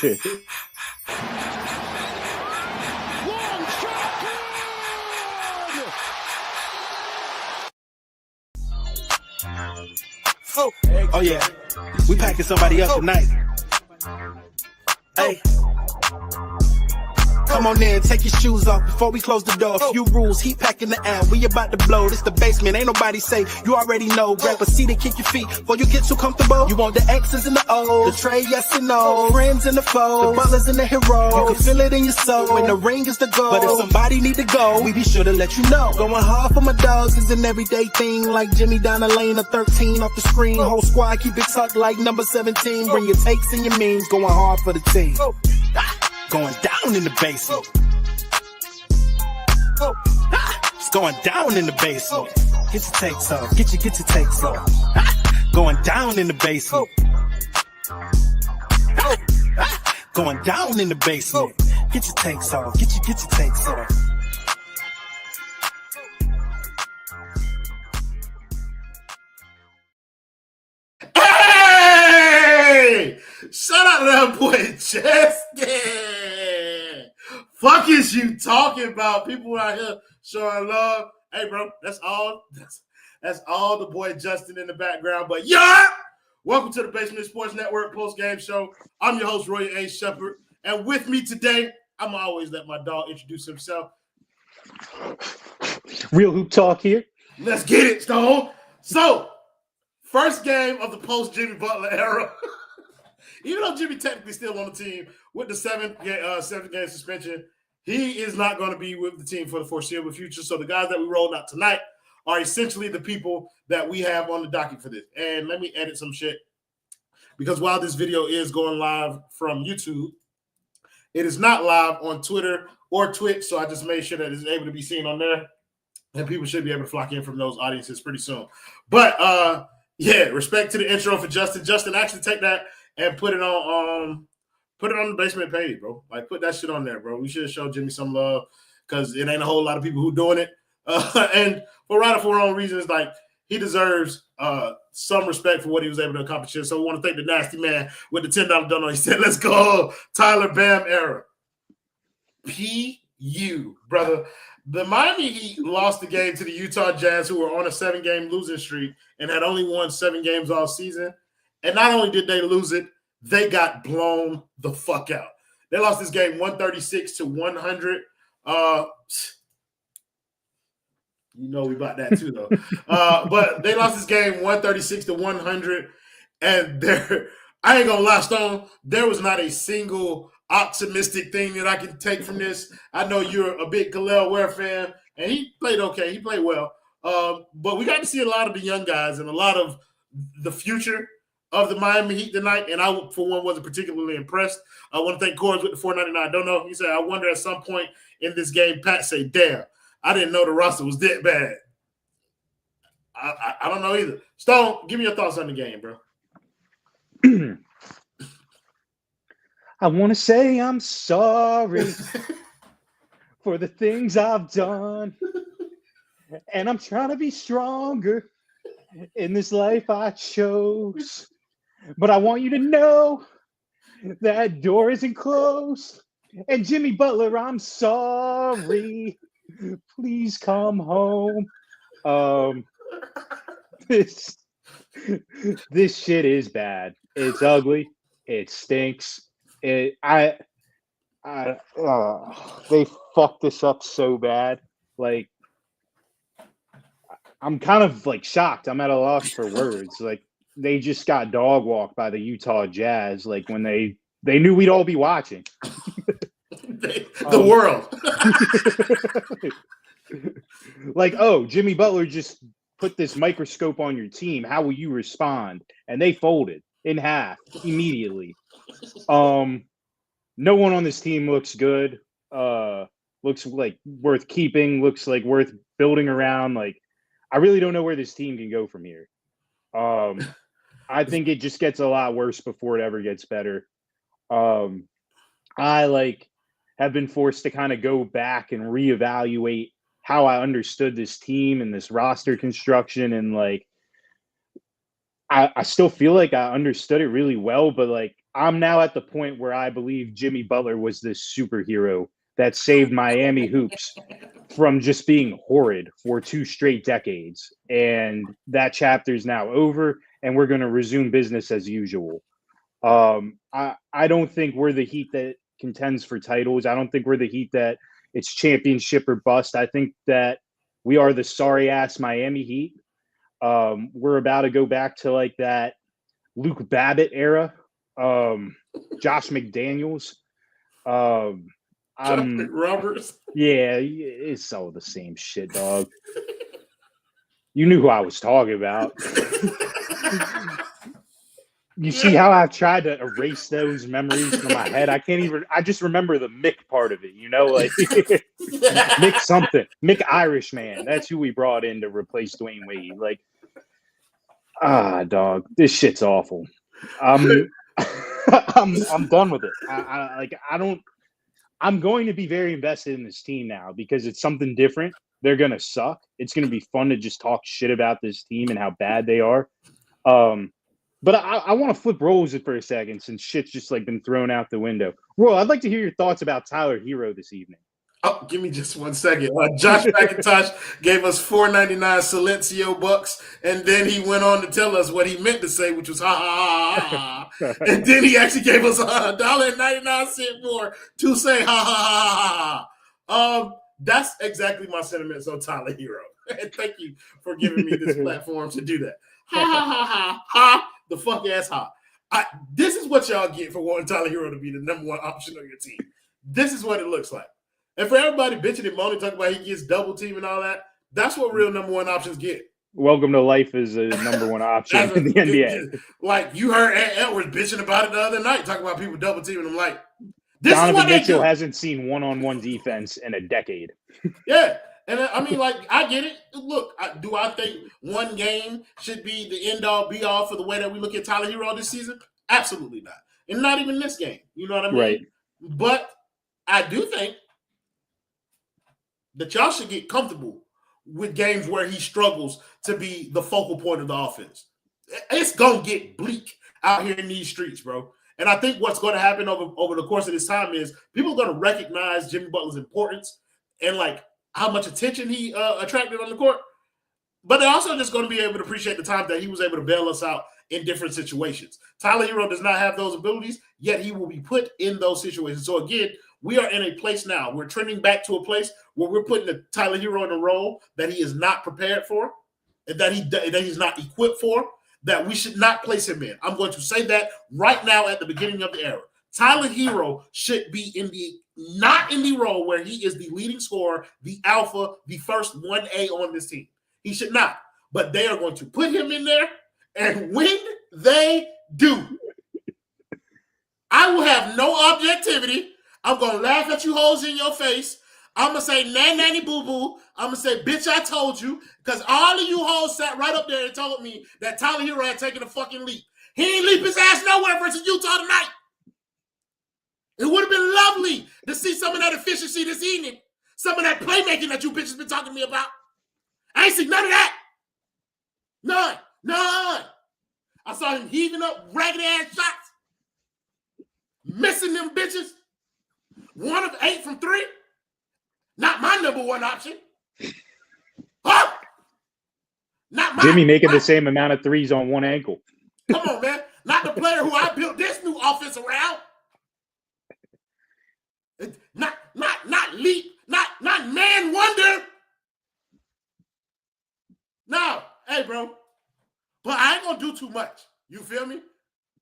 Oh yeah, we packing somebody up tonight. Hey. Come on in, take your shoes off before we close the door. A few rules, heat packing the air. We about to blow. This the basement, ain't nobody safe. You already know. Grab a seat and kick your feet before you get too comfortable. You want the X's and the O's, the Trey, yes and no, friends and the foes, the Butlers and the Herro. You can feel it in your soul when the ring is the goal. But if somebody need to go, we be sure to let you know. Going hard for my dogs is an everyday thing. Like Jimmy down the lane of 13 off the screen. Whole squad keep it tucked like number 17. Bring your takes and your memes. Going hard for the team. Going down in the basement. It's going down in the basement. Get your takes off. Get your takes off. Going down in the basement. Going down in the basement. Get your takes off. Get your takes off. Hey! Shout out to that boy Justin. Fuck is you talking about? People out here showing love. Hey, bro, that's all the boy Justin in the background. But yeah, welcome to the Basement Sports Network post-game show. I'm your host, Roy A. Shepard. And with me today, I'm always let my dog introduce himself. Real Hoop Talk here. Let's get it, Stone. So, first game of the post-Jimmy Butler era. Even though Jimmy technically still on the team with the seventh game suspension, he is not going to be with the team for the foreseeable future. So the guys that we rolled out tonight are essentially the people that we have on the docket for this. And let me edit some shit, because while this video is going live from YouTube, it is not live on Twitter or Twitch. So I just made sure that it's able to be seen on there, and people should be able to flock in from those audiences pretty soon. But yeah, respect to the intro for Justin. Justin, actually take that and put it on the basement page, bro. Like, put that shit on there, bro. We should show Jimmy some love, because it ain't a whole lot of people who doing it. And for right or for wrong reasons, like, he deserves some respect for what he was able to accomplish. So we want to thank the nasty man with the $10 donut. He said, let's go, Tyler Bam era. P.U., brother. The Miami Heat lost the game to the Utah Jazz, who were on a 7-game losing streak and had only won 7 games all season. And not only did they lose it, they got blown the fuck out. They lost this game 136-100. You know we about that too, though. But they lost this game 136-100. And I ain't gonna lie, Stone, there was not a single optimistic thing that I can take from this. I know you're a big Khalil Ware fan, and he played okay. He played well. But we got to see a lot of the young guys and a lot of the future of the Miami Heat tonight, and I, for one, wasn't particularly impressed. I want to thank Cords with the $4.99. I don't know. He said, I wonder at some point in this game, Pat say, damn, I didn't know the roster was that bad. I don't know either. Stone, give me your thoughts on the game, bro. I want to say I'm sorry for the things I've done, and I'm trying to be stronger in this life I chose. But I want you to know that door isn't closed. And Jimmy Butler, I'm sorry. Please come home. This shit is bad. It's ugly. It stinks. They fucked this up so bad. Like, I'm kind of like shocked. I'm at a loss for words. Like, they just got dog walked by the Utah Jazz. Like, when they knew we'd all be watching. The world. Like, oh, Jimmy Butler just put this microscope on your team. How will you respond? And they folded in half immediately. No one on this team looks good. Looks like worth keeping. Looks like worth building around. Like, I really don't know where this team can go from here. I think it just gets a lot worse before it ever gets better. I have been forced to kind of go back and reevaluate how I understood this team and this roster construction. And I still feel like I understood it really well, but I'm now at the point where I believe Jimmy Butler was this superhero that saved Miami hoops from just being horrid for 2 straight decades. And that chapter is now over, and we're going to resume business as usual. I don't think we're the Heat that contends for titles. I don't think we're the Heat that it's championship or bust. I think that we are the sorry-ass Miami Heat. We're about to go back to like that Luke Babbitt era. Josh McDaniels. Roberts. Yeah, it's all the same shit, dog. You knew who I was talking about. You see how I've tried to erase those memories from my head? I just remember the Mick part of it, like Mick something. Mick Irishman. That's who we brought in to replace Dwayne Wade. Like, dog, this shit's awful. I'm done with it. I'm going to be very invested in this team now because it's something different. They're going to suck. It's going to be fun to just talk shit about this team and how bad they are. But I want to flip roles for a second since shit's just like been thrown out the window. Roy, I'd like to hear your thoughts about Tyler Herro this evening. Oh, give me just 1 second. Josh McIntosh gave us $4.99 Silencio bucks, and then he went on to tell us what he meant to say, which was ha ha ha ha. And then he actually gave us $1.99 more to say ha ha ha ha. That's exactly my sentiments on Tyler Herro. And thank you for giving me this platform to do that. Ha ha ha ha ha. The fuck ass ha. This is what y'all get for wanting Tyler Herro to be the number one option on your team. This is what it looks like. And for everybody bitching and moaning, talking about he gets double team and all that, that's what real number one options get. Welcome to life as a number one option in the NBA. Like, you heard Edwards bitching about it the other night, talking about people double teaming him. Like, this Donovan is what Mitchell hasn't seen one-on-one defense in a decade. Yeah. And I mean, like, I get it. Look, do I think one game should be the end-all, be-all for the way that we look at Tyler Herro this season? Absolutely not. And not even this game. You know what I mean? Right. But I do think that y'all should get comfortable with games where he struggles to be the focal point of the offense. It's going to get bleak out here in these streets, bro. And I think what's going to happen over the course of this time is people are going to recognize Jimmy Butler's importance and, like, how much attention he attracted on the court. But they're also just going to be able to appreciate the time that he was able to bail us out in different situations. Tyler Herro does not have those abilities, yet he will be put in those situations. So, again, we are in a place now. We're trending back to a place where we're putting the Tyler Herro in a role that he is not prepared for, and that he's not equipped for, that we should not place him in. I'm going to say that right now at the beginning of the era. Tyler Herro should be not in the role where he is the leading scorer, the alpha, the first 1A on this team. He should not. But they are going to put him in there, and when they do, I will have no objectivity. I'm going to laugh at you hoes in your face. I'm going to say, nanny boo-boo. I'm going to say, bitch, I told you. Because all of you hoes sat right up there and told me that Tyler Herro had taken a fucking leap. He ain't leap his ass nowhere versus Utah tonight. It would have been lovely to see some of that efficiency this evening. Some of that playmaking that you bitches been talking to me about. I ain't seen none of that. None. I saw him heaving up raggedy-ass shots. Missing them bitches. 1 of 8 from 3. Not my number one option. Huh? Not my Jimmy making the same amount of threes on one ankle. Come on, man. Not the player who I built this new offense around. Not leap, not man wonder. No, hey, bro. But I ain't gonna do too much. You feel me?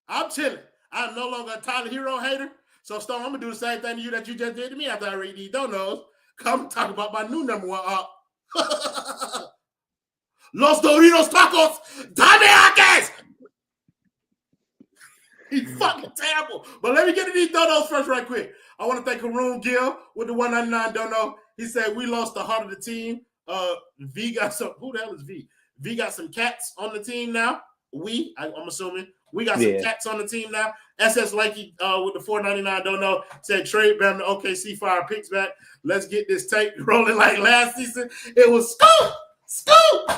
I'm chilling. I'm no longer a Tyler Herro hater. So, Stone, I'm gonna do the same thing to you that you just did to me after I read these donos. Come talk about my new number one up. Los Doritos Tacos, Jaime Jacquez. He's fucking terrible. But let me get to these donos first right quick. I want to thank Karoon Gill with the 199 dono. He said, we lost the heart of the team. V got some, who the hell is V? V got some cats on the team now. I'm assuming. We got some cats on the team now. SS Lakey with the 499 dono said, trade Bam to OKC for our picks back. Let's get this tape rolling like last season. It was scoop. Scoop!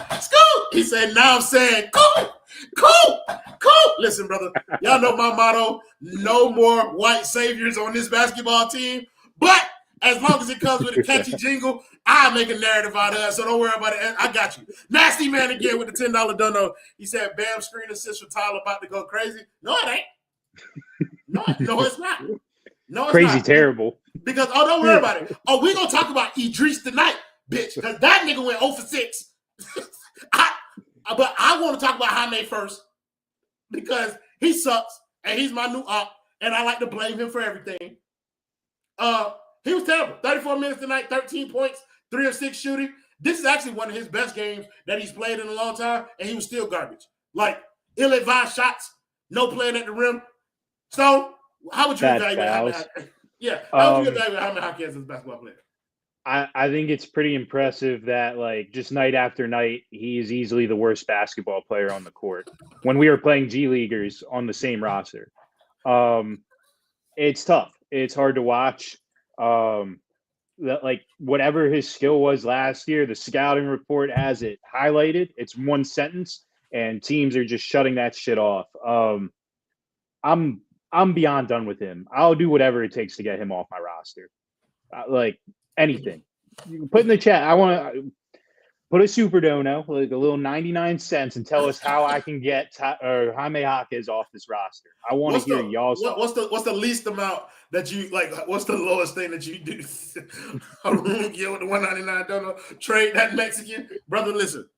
He said, now I'm saying, cool. Listen, brother, y'all know my motto, no more white saviors on this basketball team. But as long as it comes with a catchy jingle, I'll make a narrative out of it, so don't worry about it. I got you. Nasty Man again with the $10 dono. He said, Bam screen assist for Tyler about to go crazy. No, it ain't. No, it's not. No, it's Crazy not. Terrible. Because, don't worry about it. We're going to talk about Idris tonight, bitch, because that nigga went 0 for 6. But I want to talk about Jaime first because he sucks and he's my new op, and I like to blame him for everything. He was terrible. 34 minutes tonight, 13 points, 3 of 6 shooting. This is actually one of his best games that he's played in a long time, and he was still garbage. Like, ill-advised shots, no playing at the rim. So, how would you evaluate Jaime? Yeah, how would you evaluate Jaime Jacquez as a basketball player? I think it's pretty impressive that, like, just night after night, he is easily the worst basketball player on the court. When we were playing G Leaguers on the same roster, it's tough. It's hard to watch. That, like, whatever his skill was last year, the scouting report has it highlighted. It's one sentence, and teams are just shutting that shit off. I'm beyond done with him. I'll do whatever it takes to get him off my roster. Like, anything. You can put in the chat. I want to put a super dono, like a little 99 cents, and tell us how I can get Jaime Jacquez off this roster. I want to hear y'all's thoughts. What's the least amount that you like? What's the lowest thing that you do? Get with the 199 dono, trade that Mexican brother. Listen,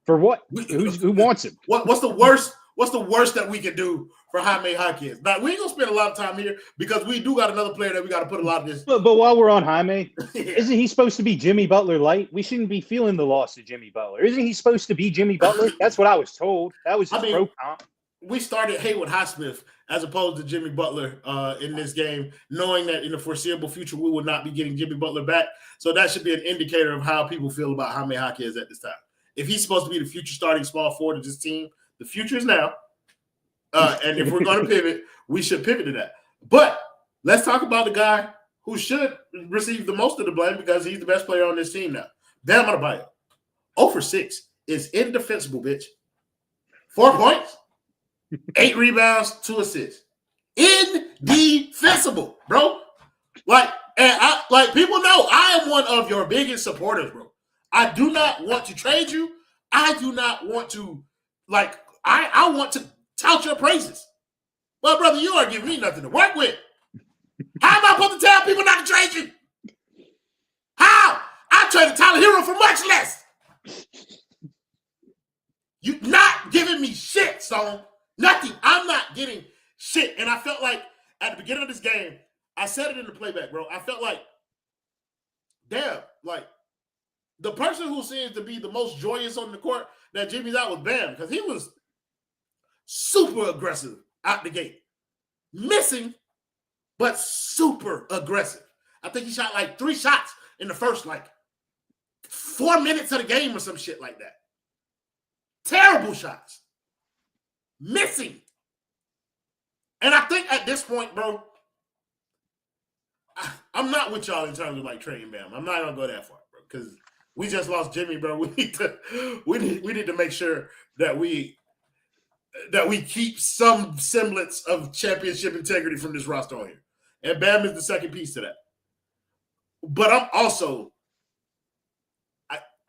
for what? Who wants him? What's the worst? What's the worst that we can do for Jaime Jacquez? Now, we ain't going to spend a lot of time here because we do got another player that we got to put a lot of this. But while we're on Jaime, Isn't he supposed to be Jimmy Butler light? We shouldn't be feeling the loss of Jimmy Butler. Isn't he supposed to be Jimmy Butler? That's what I was told. That was his pro comp. We started Haywood Highsmith as opposed to Jimmy Butler in this game, knowing that in the foreseeable future we will not be getting Jimmy Butler back. So that should be an indicator of how people feel about Jaime Jacquez at this time. If he's supposed to be the future starting small forward of this team, the future is now. And if we're going to pivot, we should pivot to that. But let's talk about the guy who should receive the most of the blame because he's the best player on this team now. Bam Adebayo. 0 for 6 is indefensible, bitch. 4 points, 8 rebounds, 2 assists. Indefensible, bro. Like people know I am one of your biggest supporters, bro. I do not want to trade you. I do not want to, I want to tout your praises. Well, brother, you aren't giving me nothing to work with. How am I supposed to tell people not to trade you? How? I traded Tyler Herro for much less. You not giving me shit, Stone. Nothing. I'm not getting shit. And I felt like at the beginning of this game, I said it in the playback, bro. I felt like, damn, like the person who seems to be the most joyous on the court that Jimmy's out was Bam, because he was super aggressive out the gate. Missing, but super aggressive. I think he shot like 3 shots in the first 4 minutes of the game or some shit like that. Terrible shots. Missing. And I think at this point, bro, I'm not with y'all in terms of trading Bam. I'm not gonna go that far, bro, because we just lost Jimmy, bro. We need to make sure that we keep some semblance of championship integrity from this roster on here. And Bam is the second piece to that. But I'm also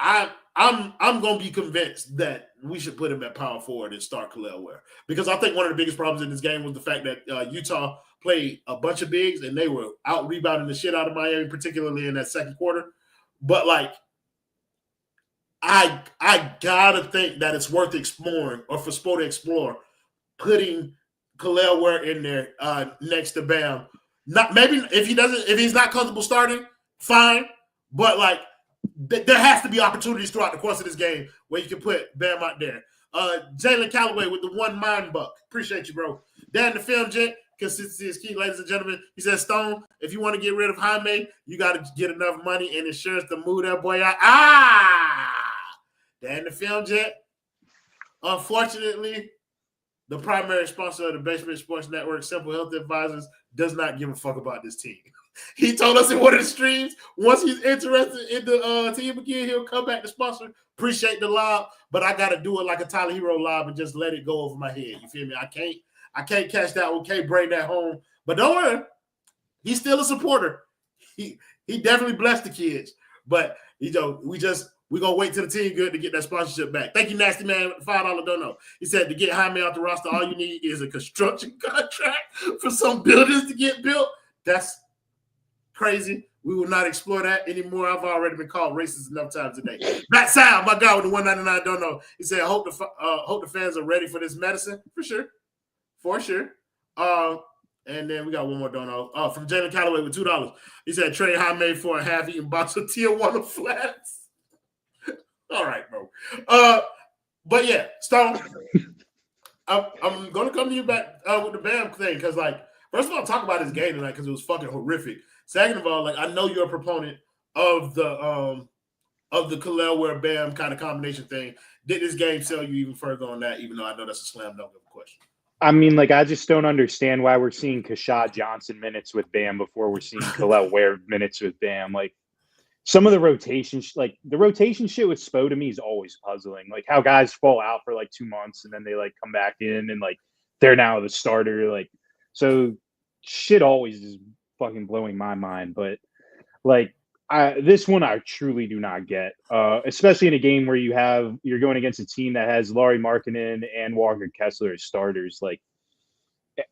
I'm gonna be convinced that we should put him at power forward and start Khalil Ware. Because I think one of the biggest problems in this game was the fact that Utah played a bunch of bigs and they were out rebounding the shit out of Miami, particularly in that second quarter. But I gotta think that it's worth exploring, or for Spo to explore, putting Khalil Ware in there next to Bam. Not maybe if he's not comfortable starting, fine. But there has to be opportunities throughout the course of this game where you can put Bam out there. Jalen Calloway with the 1 mind buck. Appreciate you, bro. Dan the Film Jet, consistency is key, ladies and gentlemen. He says, Stone, if you want to get rid of Jaime, you got to get enough money and insurance to move that boy out. Dan the Film Jet. Unfortunately, the primary sponsor of the Basement Sports Network, Simple Health Advisors, does not give a fuck about this team. He told us in one of the streams, once he's interested in the team again, he'll come back to sponsor. Appreciate the lob, but I got to do it like a Tyler Hero lob and just let it go over my head. You feel me? I can't catch that one, can't bring that home. But don't worry, he's still a supporter. He definitely blessed the kids. But we're gonna wait till the team good to get that sponsorship back. Thank you, Nasty Man, $5 dono. He said to get Jaime off the roster, all you need is a construction contract for some buildings to get built. That's crazy. We will not explore that anymore. I've already been called racist enough times today. Matt Sal, my guy with the 199 don't know. He said, hope the fans are ready for this medicine. For sure. And then we got one more dono. From Jalen Calloway with $2. He said, trade Jaime for a half-eaten box of Tijuana Flats. All right, bro. But yeah, Stone, I'm going to come to you back with the Bam thing because, like, first of all, talk about his game tonight because it was fucking horrific. Second of all, like, I know you're a proponent of the Khalil Ware Bam kind of combination thing. Did this game sell you even further on that? Even though I know that's a slam dunk of a question. I mean, like, I just don't understand why we're seeing Kashad Johnson minutes with Bam before we're seeing Khalil Ware minutes with Bam. Like, some of the rotation, like the rotation shit with Spo to me is always puzzling. Like how guys fall out for like 2 months and then they like come back in and like they're now the starter. Like, so shit always is fucking blowing my mind. But like this one, I truly do not get, especially in a game where you're going against a team that has Lauri Markkanen and Walker Kessler as starters. Like,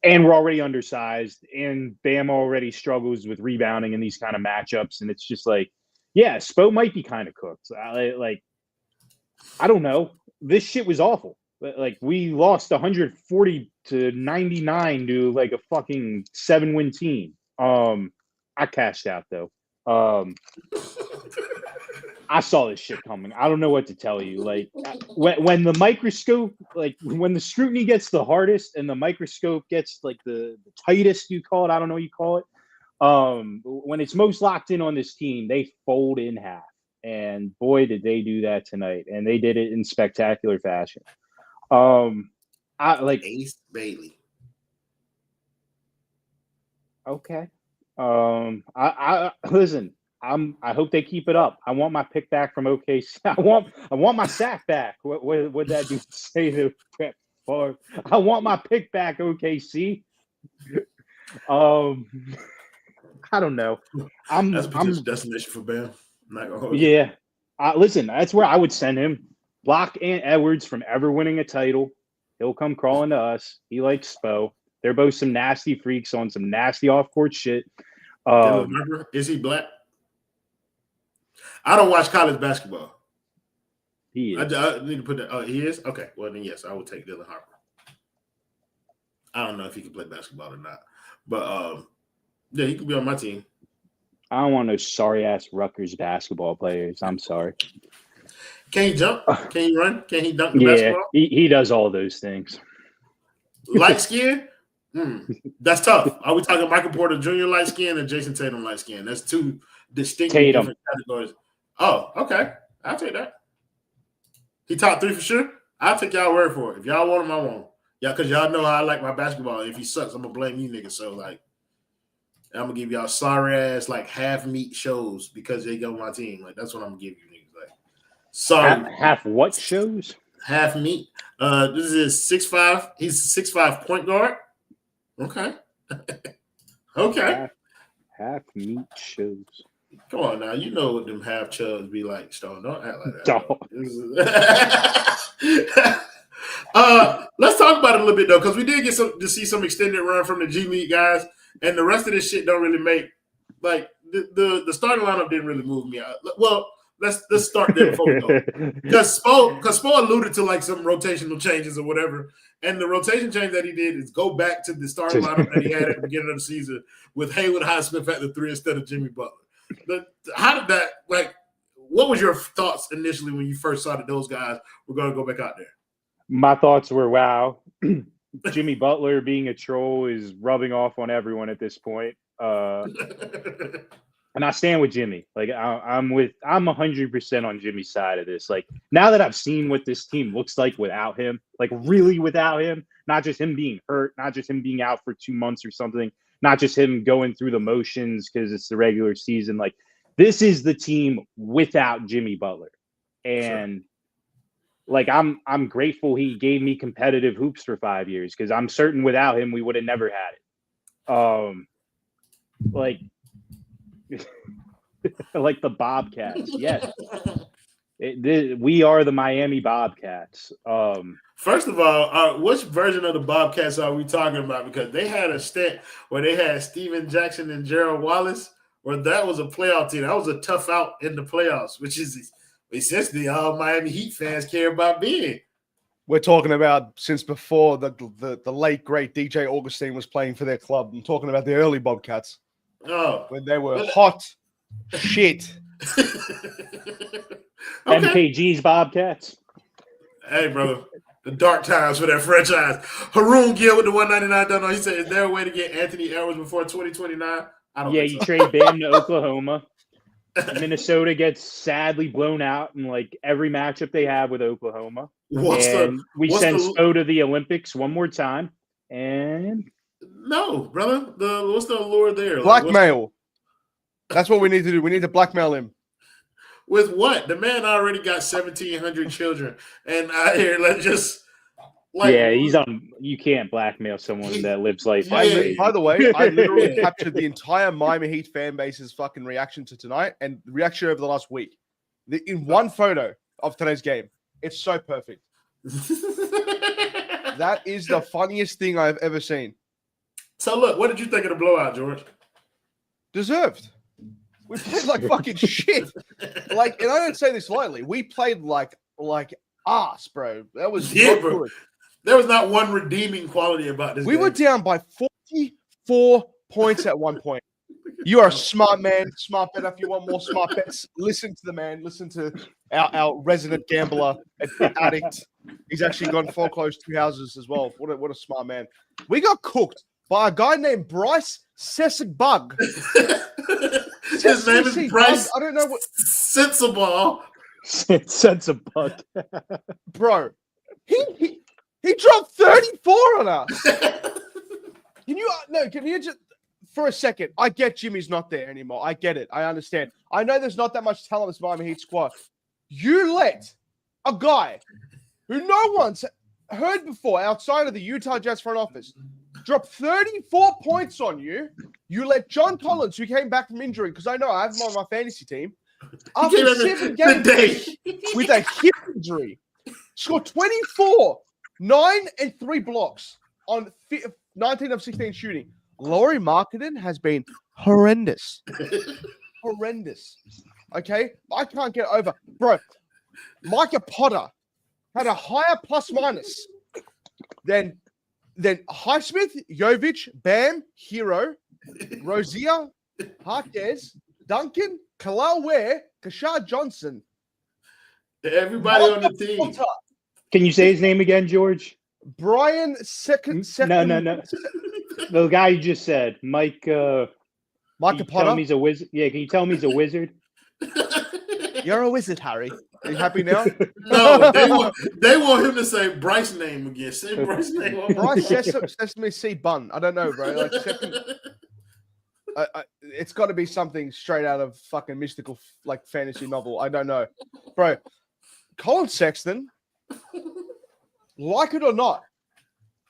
and we're already undersized and Bam already struggles with rebounding in these kind of matchups. And it's just like, yeah, Spo might be kind of cooked. I don't know. This shit was awful. Like, we lost 140-99 to like a fucking 7-win team. I cashed out though. I saw this shit coming. I don't know what to tell you. Like, when the microscope, like when the scrutiny gets the hardest and the microscope gets like the tightest, you call it. I don't know what you call it. When it's most locked in on this team, they fold in half. And boy, did they do that tonight. And they did it in spectacular fashion. I like Ace Bailey. Okay. I listen, I hope they keep it up. I want my pick back from OKC. I want my sack back. What that dude say to Brett Favre? I want my pick back, OKC. I don't know. That's a potential destination for Bam. Yeah. Listen, that's where I would send him. Block Ant Edwards from ever winning a title. He'll come crawling to us. He likes Spo. They're both some nasty freaks on some nasty off-court shit. Is he black? I don't watch college basketball. He is. I need to put that. Oh, he is? Okay. Well, then, yes, I would take Dylan Harper. I don't know if he can play basketball or not. But, yeah, he could be on my team. I don't want no sorry-ass Rutgers basketball players. I'm sorry. Can he jump? Can he run? Can he dunk the basketball? He does all those things. Light skin? That's tough. Are we talking Michael Porter Jr. light skin and Jason Tatum light skin? That's two distinctly different categories. Oh, okay. I'll take that. He top 3 for sure? I'll take y'all word for it. If y'all want him, I want him. Yeah, because y'all know how I like my basketball. If he sucks, I'm going to blame you niggas. So, like, I'm going to give y'all sorry-ass, like, half-meat shows because they go on my team. Like, that's what I'm going to give you niggas. Like, sorry. Half what shows? Half-meat. This is 6'5". He's a 6'5" point guard. Okay. Okay. Half meat shows. Come on now. You know what them half chubs be like, Stone. Don't act like that. Let's talk about it a little bit, though, because we did get to see some extended run from the G League guys, and the rest of this shit don't really make – like, the starting lineup didn't really move me out. Well, let's start there before we go. Because Spo alluded to, like, some rotational changes or whatever. And the rotation change that he did is go back to the starting lineup that he had at the beginning of the season with Haywood Highsmith at the 3 instead of Jimmy Butler. How did that, like, what was your thoughts initially when you first saw that those guys were going to go back out there? My thoughts were, wow, Jimmy Butler being a troll is rubbing off on everyone at this point. And I stand with Jimmy. Like I'm 100% on Jimmy's side of this. Like now that I've seen what this team looks like without him, like really without him, not just him being hurt, not just him being out for 2 months or something, not just him going through the motions because it's the regular season. Like, this is the team without Jimmy Butler. And like, I'm grateful he gave me competitive hoops for 5 years, because I'm certain without him we would have never had it. Like like the Bobcats. Yes. We are the Miami Bobcats. First of all, which version of the Bobcats are we talking about? Because they had a stint where they had Steven Jackson and Gerald Wallace, where that was a playoff team. That was a tough out in the playoffs, which is essentially all Miami Heat fans care about being. We're talking about since before the late, great DJ Augustine was playing for their club. I'm talking about the early Bobcats. Oh. When they were hot shit. MKG's Bobcats. Hey, brother. The dark times for that franchise. Haroon Gill with the 199 done. He said, is there a way to get Anthony Edwards before 2029? I don't think so. You trade Bam to Oklahoma. Minnesota gets sadly blown out in like every matchup they have with Oklahoma. We send Spo to the Olympics one more time. And no, brother. What's the allure there? Blackmail. That's what we need to do. We need to blackmail him. With what? The man already got 1,700 children, and out here, let's just he's on. You can't blackmail someone that lives life. By the way, I literally captured the entire Miami Heat fan base's fucking reaction to tonight and the reaction over the last week in one photo of today's game. It's so perfect. That is the funniest thing I've ever seen. So look, what did you think of the blowout, George? Deserved. We played like fucking shit. Like, and I don't say this lightly. We played like ass, bro. That was not bro. good. There was not one redeeming quality about this. We were down by 44 points at one point. You are a smart man, smart bet. If you want more smart bets, listen to the man. Listen to our resident gambler addict. He's actually gone foreclosed 2 houses as well. What a smart man. We got cooked by a guy named Bryce Sessig-Bug. His name is Bryce. I don't know what. Sensible. Sensible. Bro, he dropped 34 on us. Can you just for a second? I get Jimmy's not there anymore. I get it. I understand. I know there's not that much talent in this Miami Heat squad. You let a guy who no one's heard before outside of the Utah Jazz front office drop 34 points on you. You let John Collins, who came back from injury, because I know I have him on my fantasy team, after 7 games with a hip injury, scored 24, 9 and 3 blocks on 19 of 16 shooting. Lauri Markkanen has been horrendous. Horrendous. Okay? I can't get over. Bro, Micah Potter had a higher plus minus than Highsmith, Jovic, Bam, Herro, Rozier, Jaquez, Duncan, Kalal Ware, Kashad Johnson. Everybody on the team. Can you say his name again, George? Brian second. No. The guy you just said, Micah Potter. Tell me he's a wizard. Yeah, can you tell me he's a wizard? You're a wizard, Harry. Are you happy now? No, they want him to say Bryce's name again. Say Bryce's name. Bryce Sesame Seed Bun. I don't know, bro. Like, it's got to be something straight out of fucking mystical, like fantasy novel. I don't know, bro. Colin Sexton, like it or not,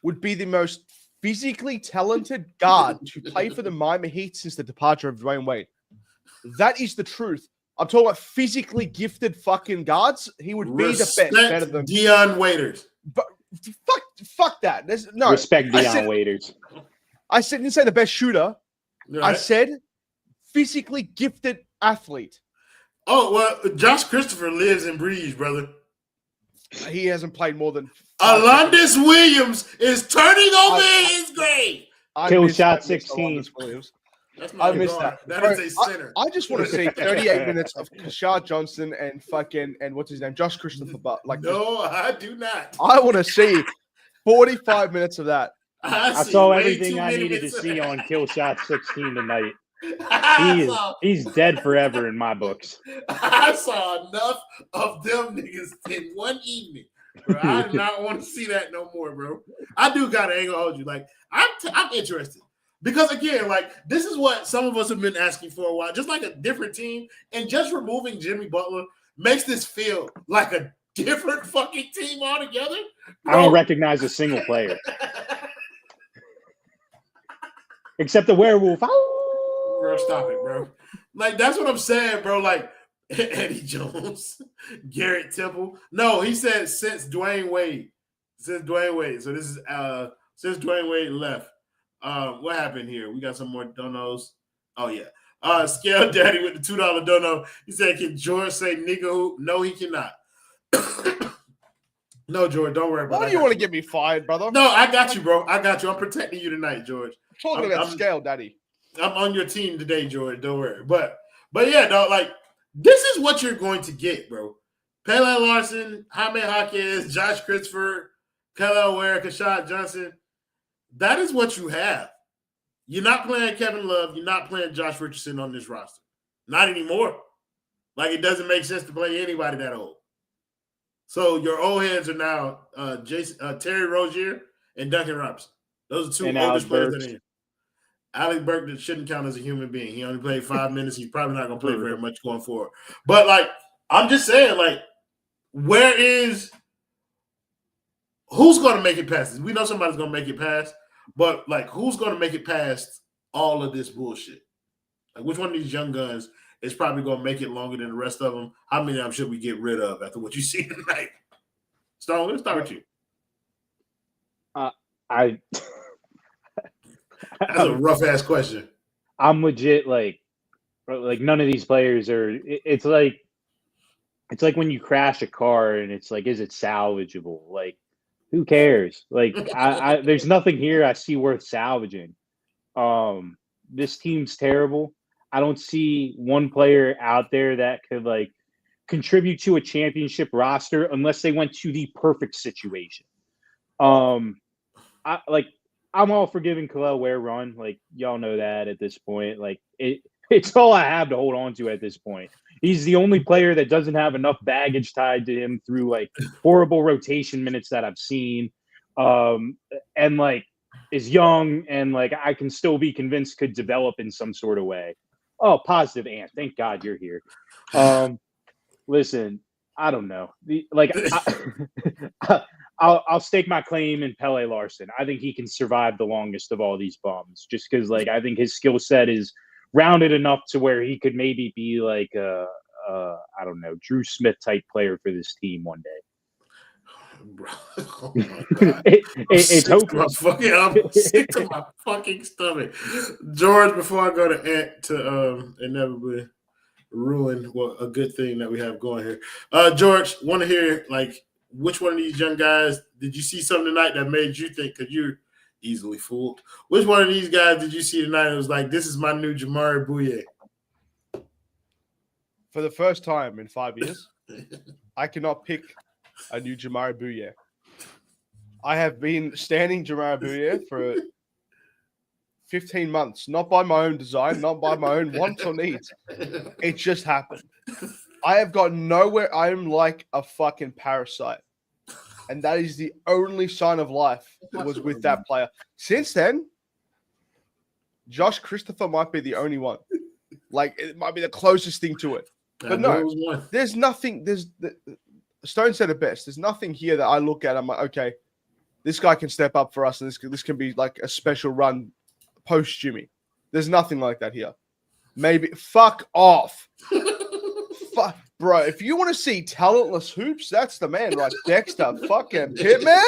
would be the most physically talented guard to play for the Miami Heat since the departure of Dwayne Wade. That is the truth. I'm talking about physically gifted fucking guards. He would be the best. Better than Dion Waiters. But fuck that. No respect Dion Waiters. I didn't say the best shooter. Right. I said physically gifted athlete. Oh, well, Josh Christopher lives and breathes, brother. He hasn't played more than Alondis Williams is turning over in his grave. Kill shot 16. I missed that. That is a center. I just want to see 38 minutes of Kashad Johnson and what's his name? Josh Christopher. No, I do not. I want to see 45 minutes of that. I saw everything I needed to see on Kill Shot 16 tonight. He's dead forever in my books. I saw enough of them niggas in one evening. Bro. I do not want to see that no more, bro. I do gotta ain't gonna hold you. Like I'm interested. Because again, like this is what some of us have been asking for a while, just like a different team, and just removing Jimmy Butler makes this feel like a different fucking team altogether. I don't recognize a single player except the werewolf. Bro, stop it, bro. Like that's what I'm saying, bro. Like Eddie Jones, Garrett Temple. No, he said since Dwayne Wade. Since Dwayne Wade. So this is since Dwayne Wade left. What happened here? We got some more donos. Oh yeah. Scale Daddy with the $2 dono. He said, "Can George say nigga who?" No, he cannot. No, George, don't worry about it. Why do you want to get me fired, brother? No, I got you, bro. I got you. I'm protecting you tonight, George. Talking about Scale Daddy. I'm on your team today, George. Don't worry. But yeah, dog, like this is what you're going to get, bro. Pele Larson, Jaime Jacquez, Josh Christopher, Kelly Ware, Kashad Johnson. That is what you have. You're not playing Kevin Love. You're not playing Josh Richardson on this roster. Not anymore. Like, it doesn't make sense to play anybody that old. So your old heads are now Terry Rozier and Duncan Robinson. Those are two oldest players in here. Alec Burks shouldn't count as a human being. He only played 5 minutes. He's probably not going to play very much going forward. But, like, I'm just saying, like, who's going to make it past this? We know somebody's going to make it past, but, like, who's going to make it past all of this bullshit? Like, which one of these young guns is probably going to make it longer than the rest of them? How many of them should we get rid of after what you see tonight? Stone, let's start with you. That's a rough-ass question. I'm legit, like none of these players are – it's like when you crash a car and it's like, is it salvageable? Like, who cares? Like, there's nothing here I see worth salvaging. This team's terrible. I don't see one player out there that could, like, contribute to a championship roster unless they went to the perfect situation. I'm all for giving Khalil Ware run. Like, y'all know that at this point. Like, it's all I have to hold on to at this point. He's the only player that doesn't have enough baggage tied to him through, like, horrible rotation minutes that I've seen. And, like, is young and, like, I can still be convinced could develop in some sort of way. Oh, positive, Ant. Thank God you're here. Listen, I don't know. I'll stake my claim in Pele Larson. I think he can survive the longest of all these bums just because, like, I think his skill set is rounded enough to where he could maybe be like I don't know, Drew Smith type player for this team one day. Bro, oh my God. It's hopeless. I'm sick to my fucking stomach. George, before I go to Ant to inevitably ruin a good thing that we have going here. George, want to hear, like, which one of these young guys did you see something tonight that made you think, because you're easily fooled, which one of these guys did you see tonight that was like, this is my new Jamari Bouye? For the first time in 5 years, I cannot pick a new Jamari Bouye. I have been standing Jamari Bouye for 15 months, not by my own design, not by my own wants or needs. It just happened. I have got nowhere. I am like a fucking parasite. And that is the only sign of life that was with that player. Since then, Josh Christopher might be the only one. Like, it might be the closest thing to it. But no, there's nothing. Stone said it best. There's nothing here that I look at. I'm like, okay, this guy can step up for us. And this can be like a special run post Jimmy. There's nothing like that here. Maybe fuck off. Bro, if you want to see talentless hoops, that's the man. Like Dexter fucking Pittman.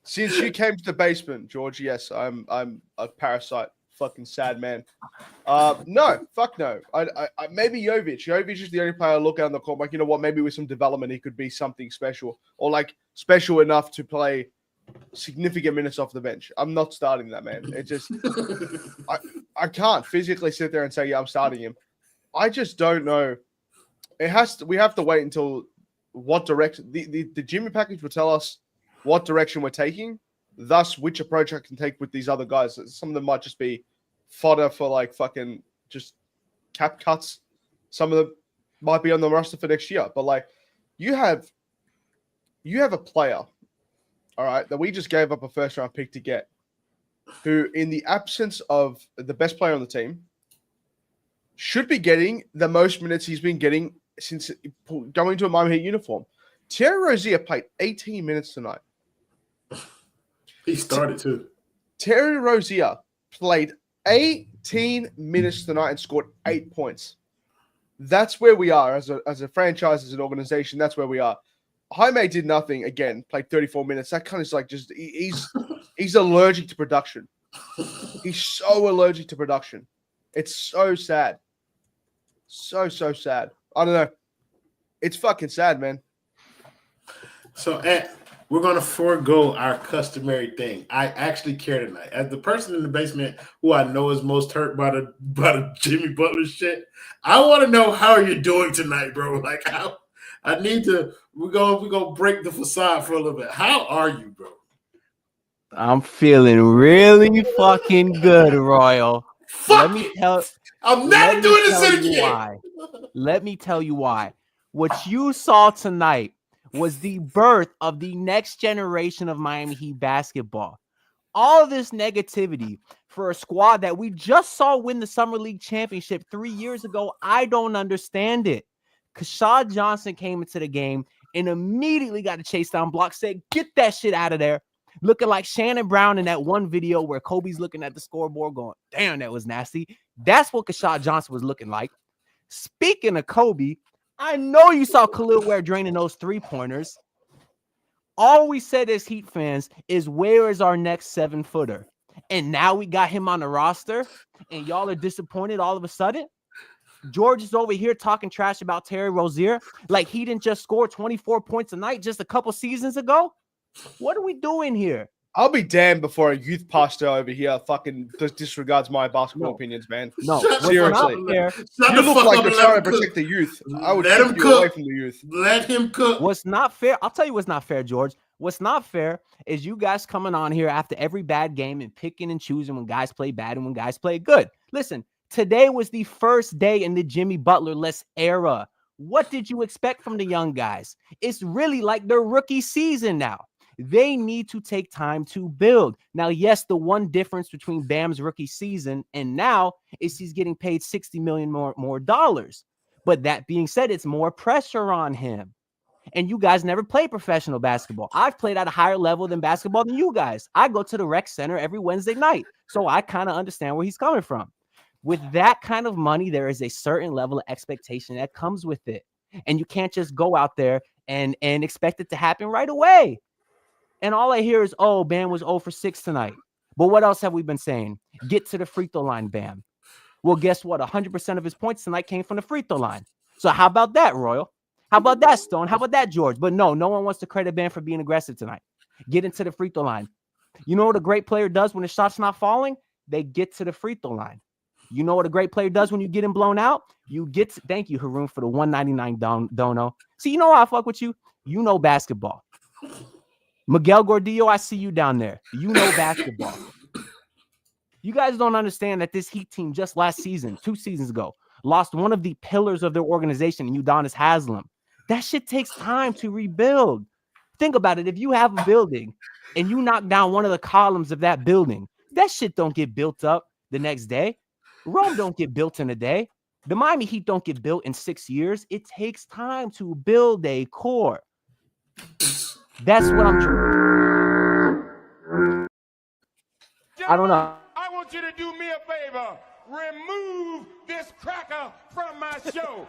Since you came to the basement, George, yes, I'm a parasite, fucking sad man. No, fuck no. I maybe Jovic. Jovic is the only player I look at on the court. Like, you know what? Maybe with some development, he could be something special, or like special enough to play significant minutes off the bench. I'm not starting that man. It just, I can't physically sit there and say, yeah, I'm starting him. I just don't know. We have to wait until what direction the Jimmy package will tell us what direction we're taking, thus which approach I can take with these other guys. Some of them might just be fodder for like fucking just cap cuts. Some of them might be on the roster for next year. But like you have a player, all right, that we just gave up a first round pick to get, who, in the absence of the best player on the team, should be getting the most minutes he's been getting since going to a Miami Heat uniform. Terry Rozier played 18 minutes tonight. He started too. Terry Rozier played 18 minutes tonight and scored 8 points. That's where we are as a franchise, as an organization. That's where we are. Jaime did nothing again, played 34 minutes. That kind of is like just he's allergic to production. He's so allergic to production. It's so sad. So sad. I don't know. It's fucking sad, man. So, we're going to forego our customary thing. I actually care tonight. As the person in the basement who I know is most hurt by the Jimmy Butler shit, I want to know how you're doing tonight, bro. Like, how I need to. We're gonna break the facade for a little bit. How are you, bro? I'm feeling really fucking good, Royal. I'm never doing this again. Let me tell you why. What you saw tonight was the birth of the next generation of Miami Heat basketball. All this negativity for a squad that we just saw win the Summer League championship 3 years ago, I don't understand it. Kashad Johnson came into the game and immediately got a chase down block, said, get that shit out of there. Looking like Shannon Brown in that one video where Kobe's looking at the scoreboard going, damn, that was nasty. That's what Kashad Johnson was looking like. Speaking of Kobe, I know you saw Khalil Ware draining those three-pointers. All we said as Heat fans is, where is our next 7-footer? And now we got him on the roster, and y'all are disappointed all of a sudden? George is over here talking trash about Terry Rozier like he didn't just score 24 points a night just a couple seasons ago. What are we doing here? I'll be damned before a youth pastor over here fucking disregards my basketball opinions, man. No, seriously. You look like you're trying to protect the youth. I would keep you away from the youth. Let him cook. What's not fair, I'll tell you what's not fair, George. What's not fair is you guys coming on here after every bad game and picking and choosing when guys play bad and when guys play good. Listen, today was the first day in the Jimmy Butler-less era. What did you expect from the young guys? It's really like their rookie season now. They need to take time to build. Now, yes, the one difference between Bam's rookie season and now is he's getting paid $60 million more dollars. But that being said, it's more pressure on him. And you guys never played professional basketball. I've played at a higher level than basketball than you guys. I go to the rec center every Wednesday night. So I kind of understand where he's coming from. With that kind of money, there is a certain level of expectation that comes with it. And you can't just go out there and expect it to happen right away. And all I hear is, oh, Bam was 0 for 6 tonight. But what else have we been saying? Get to the free throw line, Bam. Well, guess what? 100% of his points tonight came from the free throw line. So how about that, Royal? How about that, Stone? How about that, George? But no one wants to credit Bam for being aggressive tonight. Get into the free throw line. You know what a great player does when the shot's not falling? They get to the free throw line. You know what a great player does when you get him blown out? You get to, thank you, Haroon, for the 199 dono. See, you know how I fuck with you? You know basketball. Miguel Gordillo, I see you down there. You know basketball. You guys don't understand that this Heat team just last season, 2 seasons ago, lost one of the pillars of their organization, Udonis Haslem. That shit takes time to rebuild. Think about it. If you have a building and you knock down one of the columns of that building, that shit don't get built up the next day. Rome don't get built in a day. The Miami Heat don't get built in 6 years. It takes time to build a core. That's what I'm trying. I don't know. I want you to do me a favor. Remove this cracker from my show.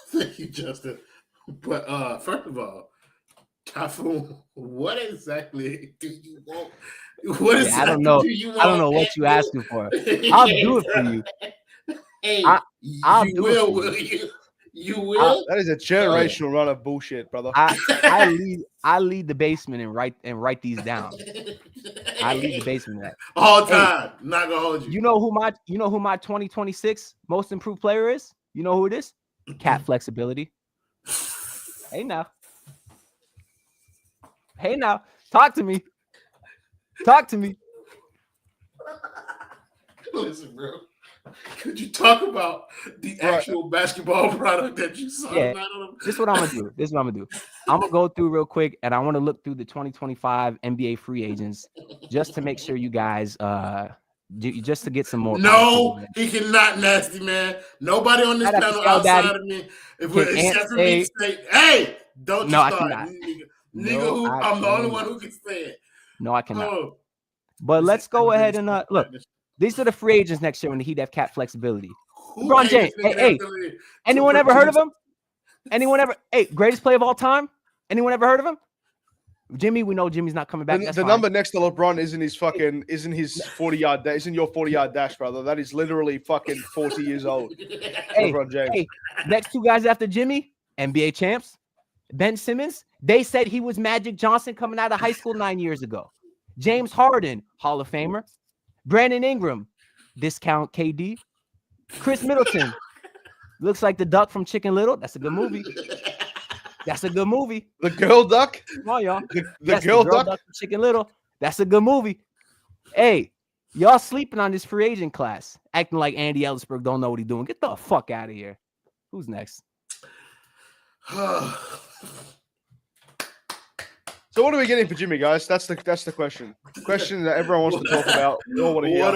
Thank you, Justin. But first of all, Typhoon, what exactly do you want? What exactly I don't know. Do you want? I don't know what you're asking for. I'll do it for you. Hey, I'll you do will it. You will? That is a generational run of bullshit, brother. I lead the basement and write these down. I lead the basement that all time. Hey, not gonna hold you. You know who my 2026 most improved player is? You know who it is? Cat flexibility. Hey now. Talk to me. Listen, bro. Could you talk about the actual basketball product that you saw? Yeah. This is what I'm gonna do. I'm gonna go through real quick, and I want to look through the 2025 NBA free agents just to make sure you guys just to get some more. No, he cannot, nasty man. Nobody on this panel outside of me, except for me, say, "Hey, don't you start, nigga." I'm the only one who can say it. No, I cannot. Oh. But let's go ahead and look. These are the free agents next year when the Heat have cap flexibility. LeBron James. Hey, anyone ever heard of him? Anyone ever? Hey, greatest player of all time? Anyone ever heard of him? Jimmy, we know Jimmy's not coming back. The number next to LeBron isn't his 40-yard dash. Isn't your 40-yard dash, brother? That is literally fucking 40 years old. Hey, LeBron James. Hey, next two guys after Jimmy, NBA champs. Ben Simmons. They said he was Magic Johnson coming out of high school 9 years ago. James Harden, Hall of Famer. Brandon Ingram, discount KD. Chris Middleton, looks like the duck from Chicken Little. That's a good movie. The girl duck? Come on, y'all. The girl duck from Chicken Little. That's a good movie. Hey, y'all sleeping on this free agent class, acting like Andy Ellisberg don't know what he's doing. Get the fuck out of here. Who's next? So what are we getting for Jimmy, guys? That's the question. The question that everyone wants to talk about. We all want to hear.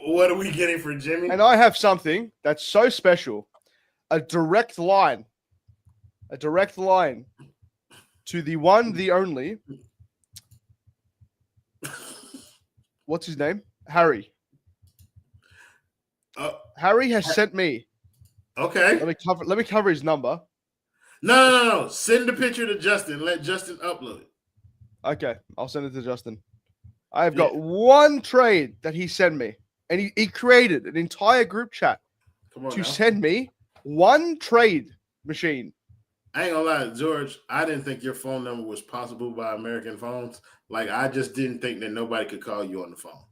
What are we getting for Jimmy? And I have something that's so special. A direct line to the one, the only. What's his name? Harry. Harry has sent me. Okay. Let me cover his number. No. Send the picture to Justin. Let Justin upload it. Okay, I'll send it to Justin. I've got one trade that he sent me, and he created an entire group chat to send me one trade machine. I ain't gonna lie, George, I didn't think your phone number was possible by American phones. Like, I just didn't think that nobody could call you on the phone.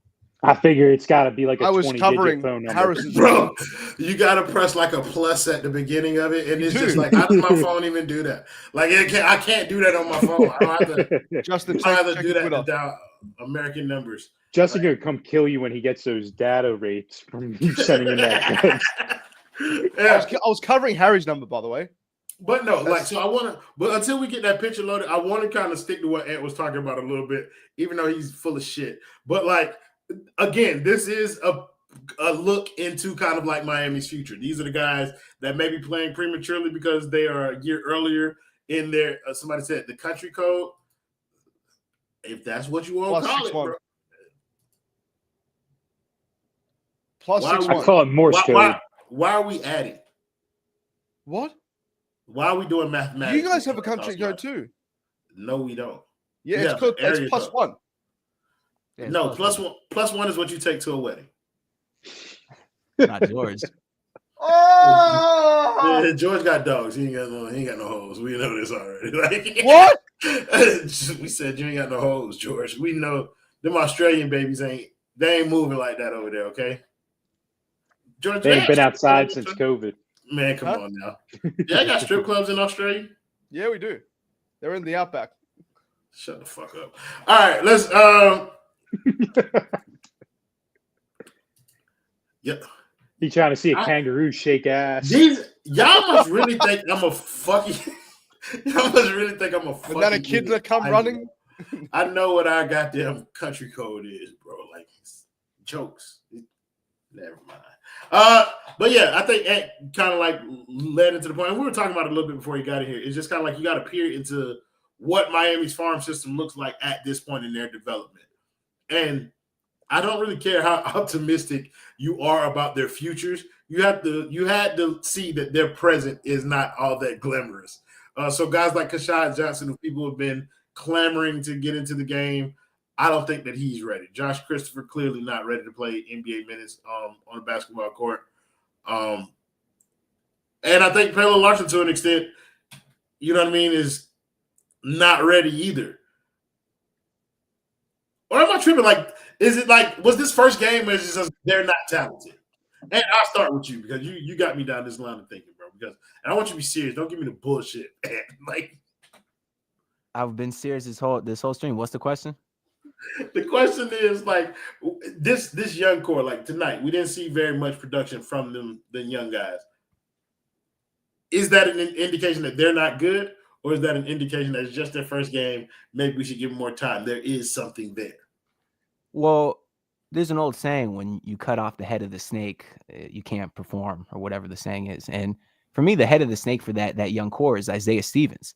I figure it's got to be like a 20-digit phone number. Harrison's bro, you got to press like a plus at the beginning of it, and it's just like, how does my phone even do that? Like, I can't do that on my phone. I don't have to. Justin, I have to do that to dial American numbers. Justin gonna come kill you when he gets those data rates from you sending him that text. Yeah. I was covering Harry's number, by the way. But no, but until we get that picture loaded, I want to kind of stick to what Ant was talking about a little bit, even though he's full of shit. But like, again, this is a look into kind of like Miami's future. These are the guys that may be playing prematurely because they are a year earlier in their, somebody said the country code. If that's what you want to call it, bro. Plus 6-1. I call it Morse code. Why are we adding? What? Why are we doing mathematics? You guys have a country code too. No, we don't. Yeah, it's called it's plus code. 1. Yeah, no, plus one. Plus 1 is what you take to a wedding. Not George. Oh! Yeah, George got dogs. He ain't got no hoes. We know this already. Like, what? We said you ain't got no hoes, George. We know them Australian babies ain't moving like that over there. Okay, George. They ain't been outside since COVID. Man, come on now. Yeah, I got strip clubs in Australia. Yeah, we do. They're in the outback. Shut the fuck up. All right, let's Yep. He trying to see a kangaroo shake ass. Y'all must really think I'm a fucking Banana kid that come running. I know what our goddamn country code is, bro. Like, it's jokes. Never mind. But yeah, I think Ant kind of like led into the point. And we were talking about it a little bit before you got in here. It's just kind of like you got to peer into what Miami's farm system looks like at this point in their development. And I don't really care how optimistic you are about their futures. You had to see that their present is not all that glamorous. So guys like Kashad Johnson, who people have been clamoring to get into the game, I don't think that he's ready. Josh Christopher clearly not ready to play NBA minutes on the basketball court. And I think Pelo Larson, to an extent, you know what I mean, is not ready either. Or am I tripping? Like, is it like, was this first game or is it just they're not talented? And I'll start with you because you got me down this line of thinking, bro. And I want you to be serious. Don't give me the bullshit. Like, I've been serious this whole stream. What's the question? The question is like this young core. Like tonight, we didn't see very much production from them, the young guys. Is that an indication that they're not good, or is that an indication that it's just their first game? Maybe we should give them more time. There is something there. Well, there's an old saying: when you cut off the head of the snake, you can't perform, or whatever the saying is. And for me, the head of the snake for that young core is Isaiah Stevens.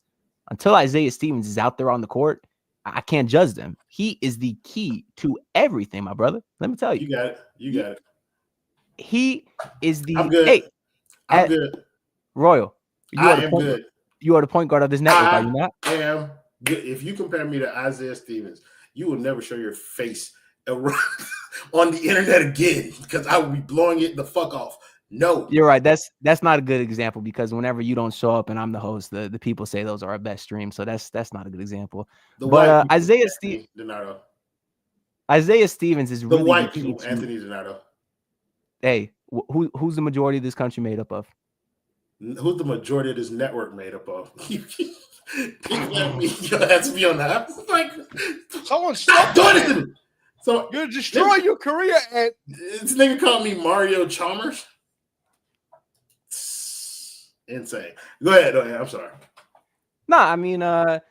Until Isaiah Stevens is out there on the court, I can't judge them. He is the key to everything, my brother. Let me tell you. You got it. You got it. He is the. I'm good. Hey, I'm good. Royal, I am good. You are the point guard of this network, are you not? I am good. If you compare me to Isaiah Stevens, you will never show your face around on the internet again because I will be blowing it the fuck off. No, you're right. That's not a good example because whenever you don't show up and I'm the host, the people say those are our best streams. So that's not a good example. But Isaiah Stevens is really the white people. Anthony Donato. Hey, who's the majority of this country made up of? Who's the majority of this network made up of? You have to be on that. Like, Someone stop doing it to me. So you're destroying your career. And this nigga called me Mario Chalmers. Insane. Go ahead. I'm sorry. No, I mean, I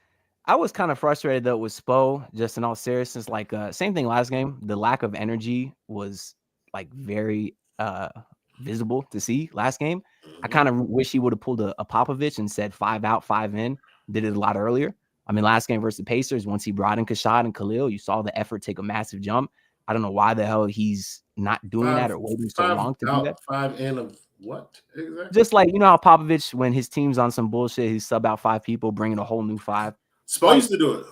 was kind of frustrated though with Spo. Just in all seriousness, like same thing last game. The lack of energy was like very visible to see last game. I kind of wish he would have pulled a Popovich and said 5 out, 5 in. Did it a lot earlier. I mean, last game versus the Pacers, once he brought in Kashad and Khalil, you saw the effort take a massive jump. I don't know why the hell he's not doing that or waiting so long to do that. 5 in of what exactly? Just like, you know how Popovich, when his team's on some bullshit, he sub out 5 people, bringing a whole new 5. Spo used to do it.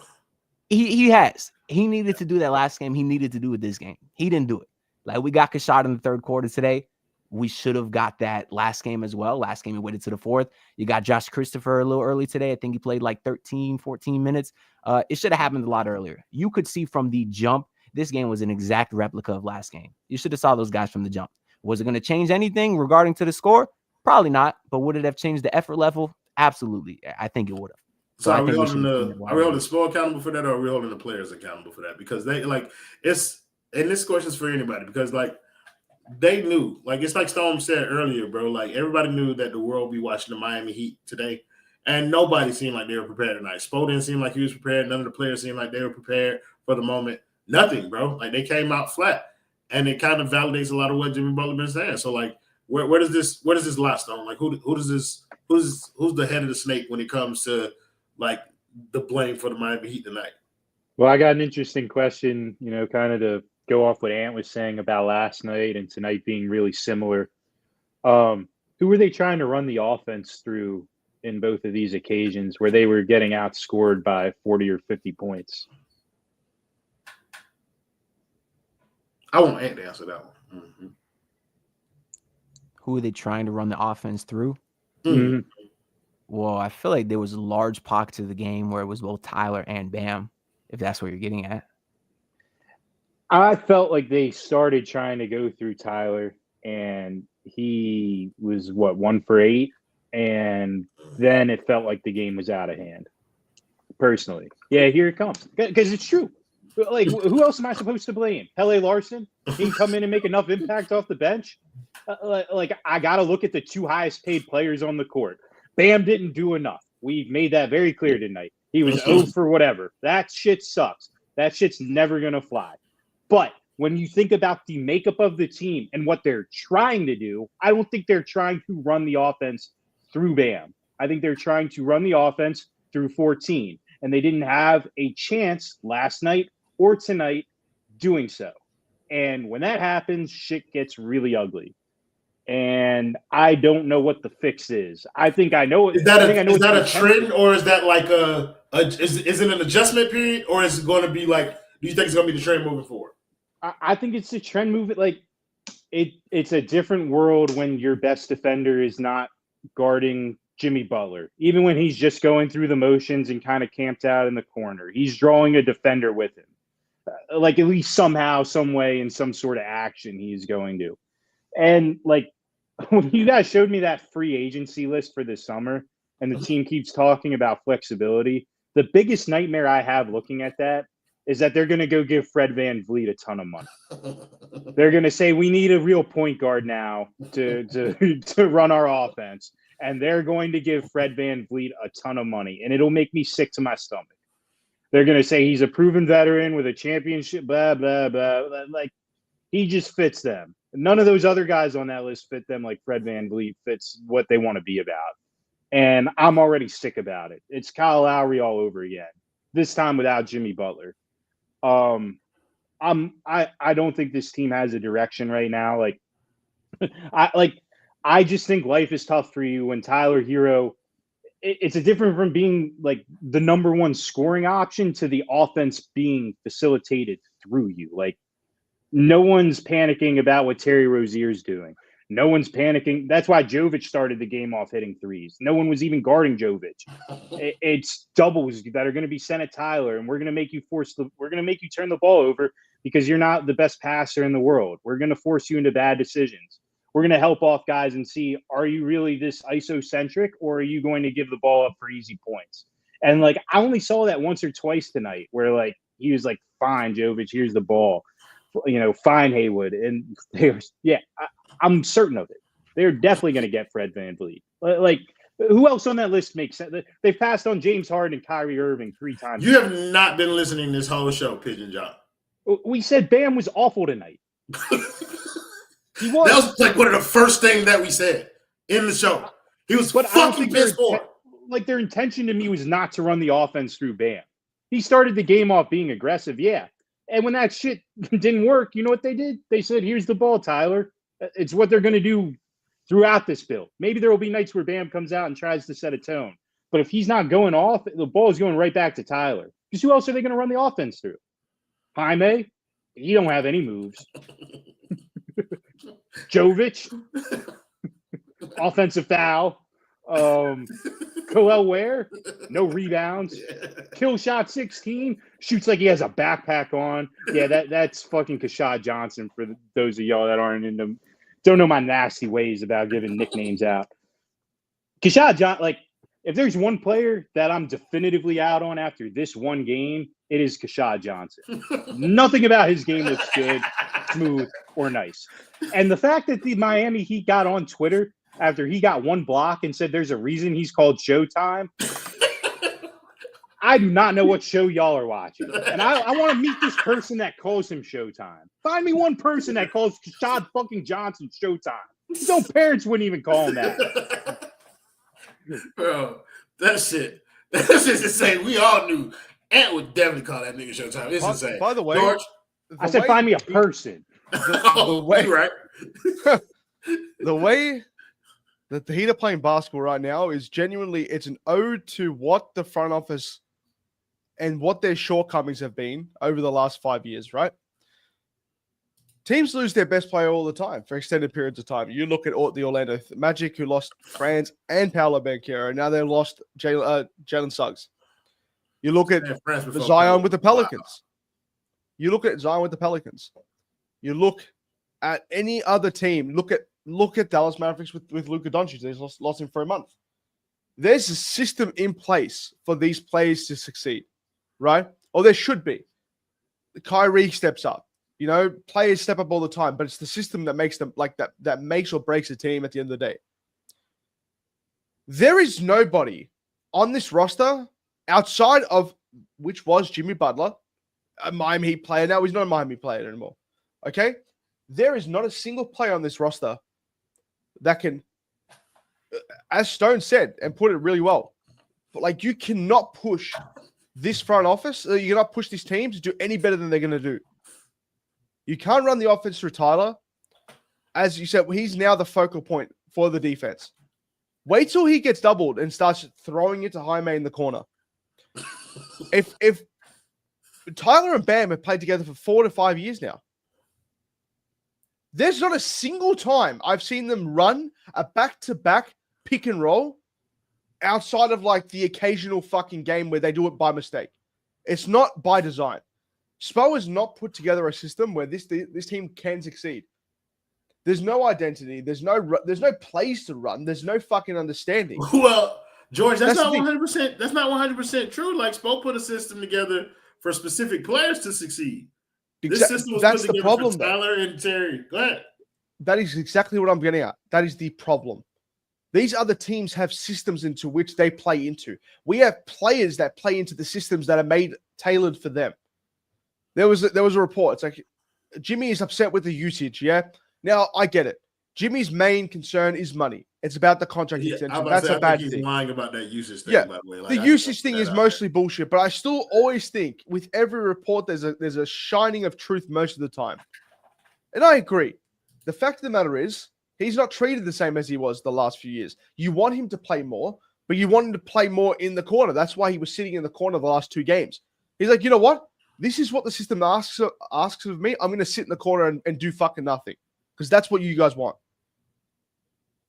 He has. He needed to do that last game. He needed to do it this game. He didn't do it. Like, we got Kashad in the third quarter today. We should have got that last game as well. Last game, he waited to the fourth. You got Josh Christopher a little early today. I think he played like 13, 14 minutes. It should have happened a lot earlier. You could see from the jump, this game was an exact replica of last game. You should have saw those guys from the jump. Was it going to change anything regarding to the score? Probably not. But would it have changed the effort level? Absolutely. I think it would have. So are we holding Spo accountable for that, or are we holding the players accountable for that? Because they and this question's for anybody, because they knew, it's like Storm said earlier, bro. Like, everybody knew that the world would be watching the Miami Heat today, and nobody seemed like they were prepared tonight. Spo didn't seem like he was prepared. None of the players seemed like they were prepared for the moment. Nothing, bro. Like, they came out flat, and it kind of validates a lot of what Jimmy Butler been saying. So, where does this lie, Stone? Like, who's the head of the snake when it comes to the blame for the Miami Heat tonight? Well, I got an interesting question. Kind of to go off what Ant was saying about last night and tonight being really similar. Who were they trying to run the offense through in both of these occasions where they were getting outscored by 40 or 50 points? I want Ant to answer that one. Mm-hmm. Who are they trying to run the offense through? Mm-hmm. Well, I feel like there was large pockets of the game where it was both Tyler and Bam, if that's what you're getting at. I felt like they started trying to go through Tyler, and he was, 1 for 8? And then it felt like the game was out of hand, personally. Yeah, here it comes. Because it's true. Like, who else am I supposed to blame? Pele Larson? He can come in and make enough impact off the bench? I got to look at the 2 highest paid players on the court. Bam didn't do enough. We've made that very clear tonight. He was 0 for whatever. That shit sucks. That shit's never going to fly. But when you think about the makeup of the team and what they're trying to do, I don't think they're trying to run the offense through Bam. I think they're trying to run the offense through 14. And they didn't have a chance last night or tonight doing so. And when that happens, shit gets really ugly. And I don't know what the fix is. I think I know. Is that a trend, or is that like is it an adjustment period, or is it going to be do you think it's going to be the trend moving forward? I think it's a trend moving. It's a different world when your best defender is not guarding Jimmy Butler, even when he's just going through the motions and kind of camped out in the corner. He's drawing a defender with him, at least somehow, some way, in some sort of action he's going to. And when you guys showed me that free agency list for this summer, and the team keeps talking about flexibility, the biggest nightmare I have looking at that is that they're going to go give Fred VanVleet a ton of money. They're going to say, we need a real point guard now to run our offense. And they're going to give Fred VanVleet a ton of money. And it'll make me sick to my stomach. They're going to say he's a proven veteran with a championship, blah, blah, blah. Like, he just fits them. None of those other guys on that list fit them like Fred VanVleet fits what they want to be about. And I'm already sick about it. It's Kyle Lowry all over again, this time without Jimmy Butler. I don't think this team has a direction right now. I just think life is tough for you when Tyler Herro. It's a different from being like the number one scoring option to the offense being facilitated through you. Like, no one's panicking about what Terry Rozier's doing. No one's panicking. That's why Jovic started the game off hitting threes. No one was even guarding Jovic. It's doubles that are going to be sent at Tyler, and we're going to make you turn the ball over because you're not the best passer in the world. We're going to force you into bad decisions. We're going to help off guys and see, are you really this ISO-centric, or are you going to give the ball up for easy points? And, like, I only saw that once or twice tonight where, like, he was like, fine, Jovic, here's the ball. Fine, Haywood. And I'm certain of it. They're definitely going to get Fred VanVleet. Like, who else on that list makes sense? They've passed on James Harden and Kyrie Irving 3 times. You have not been listening this whole show, Pigeon John. We said Bam was awful tonight. He was. That was like one of the first things that we said in the show. He was fucking pissed off. Like, their intention to me was not to run the offense through Bam. He started the game off being aggressive, yeah. And when that shit didn't work, you know what they did? They said, here's the ball, Tyler. It's what they're going to do throughout this build. Maybe there will be nights where Bam comes out and tries to set a tone. But if he's not going off, the ball is going right back to Tyler. Because who else are they going to run the offense through? Jaime? He don't have any moves. Jovic? Offensive foul. Coel Ware? No rebounds. Kill shot 16. Shoots like he has a backpack on. Yeah, that's fucking Kashad Johnson for those of y'all that don't know my nasty ways about giving nicknames out. Kashad Johnson, like, if there's one player that I'm definitively out on after this one game, it is Kashad Johnson. Nothing about his game looks good, smooth, or nice. And the fact that the Miami Heat got on Twitter after he got one block and said there's a reason he's called Showtime, I do not know what show y'all are watching. And I want to meet this person that calls him Showtime. Find me one person that calls Kashad fucking Johnson Showtime. His own parents wouldn't even call him that. Bro, that shit is insane. We all knew Ant would definitely call that nigga Showtime. It's insane. By the way, George, I said find me a person. The way, right. The way that the Heat are playing basketball right now is genuinely, it's an ode to what the front office and what their shortcomings have been over the last 5 years, right? Teams lose their best player all the time for extended periods of time. You look at the Orlando Magic, who lost Franz and Paolo Banchero, and now they lost Jalen Suggs. You look at Zion with the Pelicans. Wow. You look at Zion with the Pelicans. You look at any other team. Look at Dallas Mavericks with Luka Doncic. They lost him for a month. There's a system in place for these players to succeed, right? Or there should be. Kyrie steps up. You know, players step up all the time, but it's the system that makes them like that makes or breaks a team at the end of the day. There is nobody on this roster outside of which was Jimmy Butler, a Miami Heat player. Now he's not a Miami player anymore. Okay? There is not a single player on this roster that can, as Stone said, and put it really well, but like, you cannot push this front office, you cannot push this team to do any better than they're going to do. You can't run the offense through Tyler. As you said, he's now the focal point for the defense. Wait till he gets doubled and starts throwing it to Jaime in the corner. If Tyler and Bam have played together for 4 to 5 years now, there's not a single time I've seen them run a back-to-back pick and roll outside of like the occasional fucking game where they do it by mistake. It's not by design. Spo has not put together a system where this team can succeed. There's no identity. There's no plays to run. There's no fucking understanding. Well, George, that's not 100%. That's not 100% true. Like, Spo put a system together for specific players to succeed. This system was That's put the together problem, for though. Tyler and Terry. Go ahead. That is exactly what I'm getting at. That is the problem. These other teams have systems into which they play into. We have players that play into the systems that are tailored for them. There was a report. It's like Jimmy is upset with the usage. Yeah. Now I get it. Jimmy's main concern is money. It's about the contract extension. That's a bad thing. He's lying about that usage thing. Yeah. By the way. The usage thing is mostly bullshit, but I still always think with every report there's a shining of truth most of the time. And I agree. The fact of the matter is he's not treated the same as he was the last few years. You want him to play more, but you want him to play more in the corner. That's why he was sitting in the corner the last 2 games. He's like, you know what? This is what the system asks of me. I'm going to sit in the corner and do fucking nothing because that's what you guys want.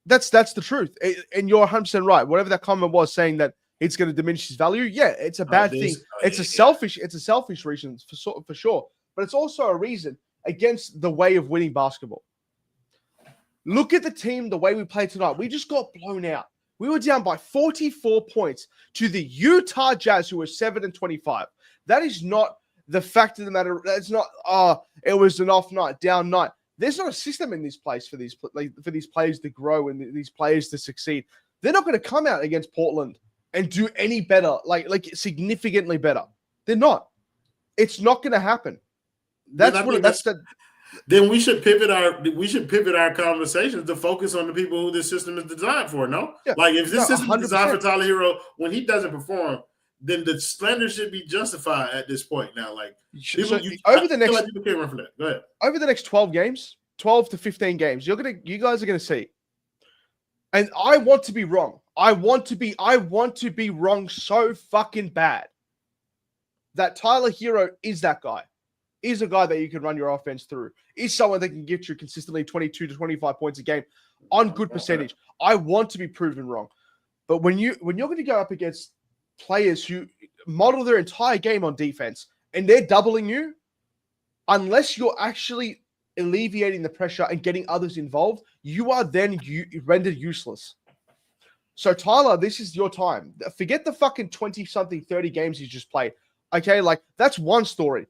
That's the truth. And you're 100% right. Whatever that comment was saying that it's going to diminish his value. Yeah, it's a bad thing. It's a selfish reason for sure. But it's also a reason against the way of winning basketball. Look at the team, the way we played tonight. We just got blown out. We were down by 44 points to the Utah Jazz, who were 7-25. That is not the fact of the matter. That's not, it was an off night, down night. There's not a system in this place for these players to grow and these players to succeed. They're not going to come out against Portland and do any better, like significantly better. They're not. It's not going to happen. Then we should pivot our conversations to focus on the people who this system is designed for. No, yeah. Like if this system 100%. is designed for Tyler Herro, when he doesn't perform, then the slander should be justified at this point. Now, like people can't run from that. Go ahead. Over the next 12 games, 12 to 15 games, you guys are gonna see. And I want to be wrong. I want to be wrong so fucking bad. That Tyler Herro is that guy. Is a guy that you can run your offense through. Is someone that can get you consistently 22 to 25 points a game on good percentage. I want to be proven wrong. But when you're going to go up against players who model their entire game on defense and they're doubling you, unless you're actually alleviating the pressure and getting others involved, you are then rendered useless. So Tyler, this is your time. Forget the fucking 20-something, 30 games you just played. Okay, like that's one story.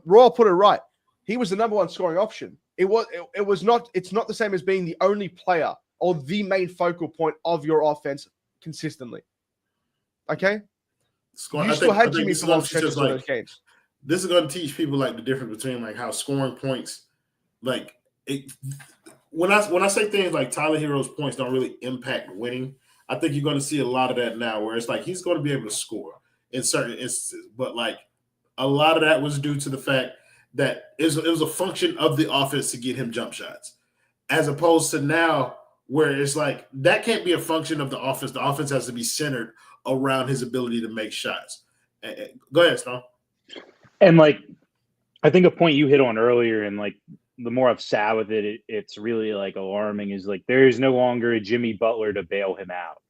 Royal put it right. He was the number one scoring option. It's not the same as being the only player or the main focal point of your offense consistently. Okay? You still had Jimmy for long stretches of those games. This is going to teach people like the difference between like how scoring points, like it. When I say things like Tyler Herro's points don't really impact winning, I think you're going to see a lot of that now, where it's like he's going to be able to score in certain instances, but like a lot of that was due to the fact that it was a function of the offense to get him jump shots, as opposed to now where it's like that can't be a function of the offense. The offense has to be centered around his ability to make shots. Go ahead, Stone. And like, I think a point you hit on earlier, and like the more I've sat with it, it's really like alarming, is like there is no longer a Jimmy Butler to bail him out.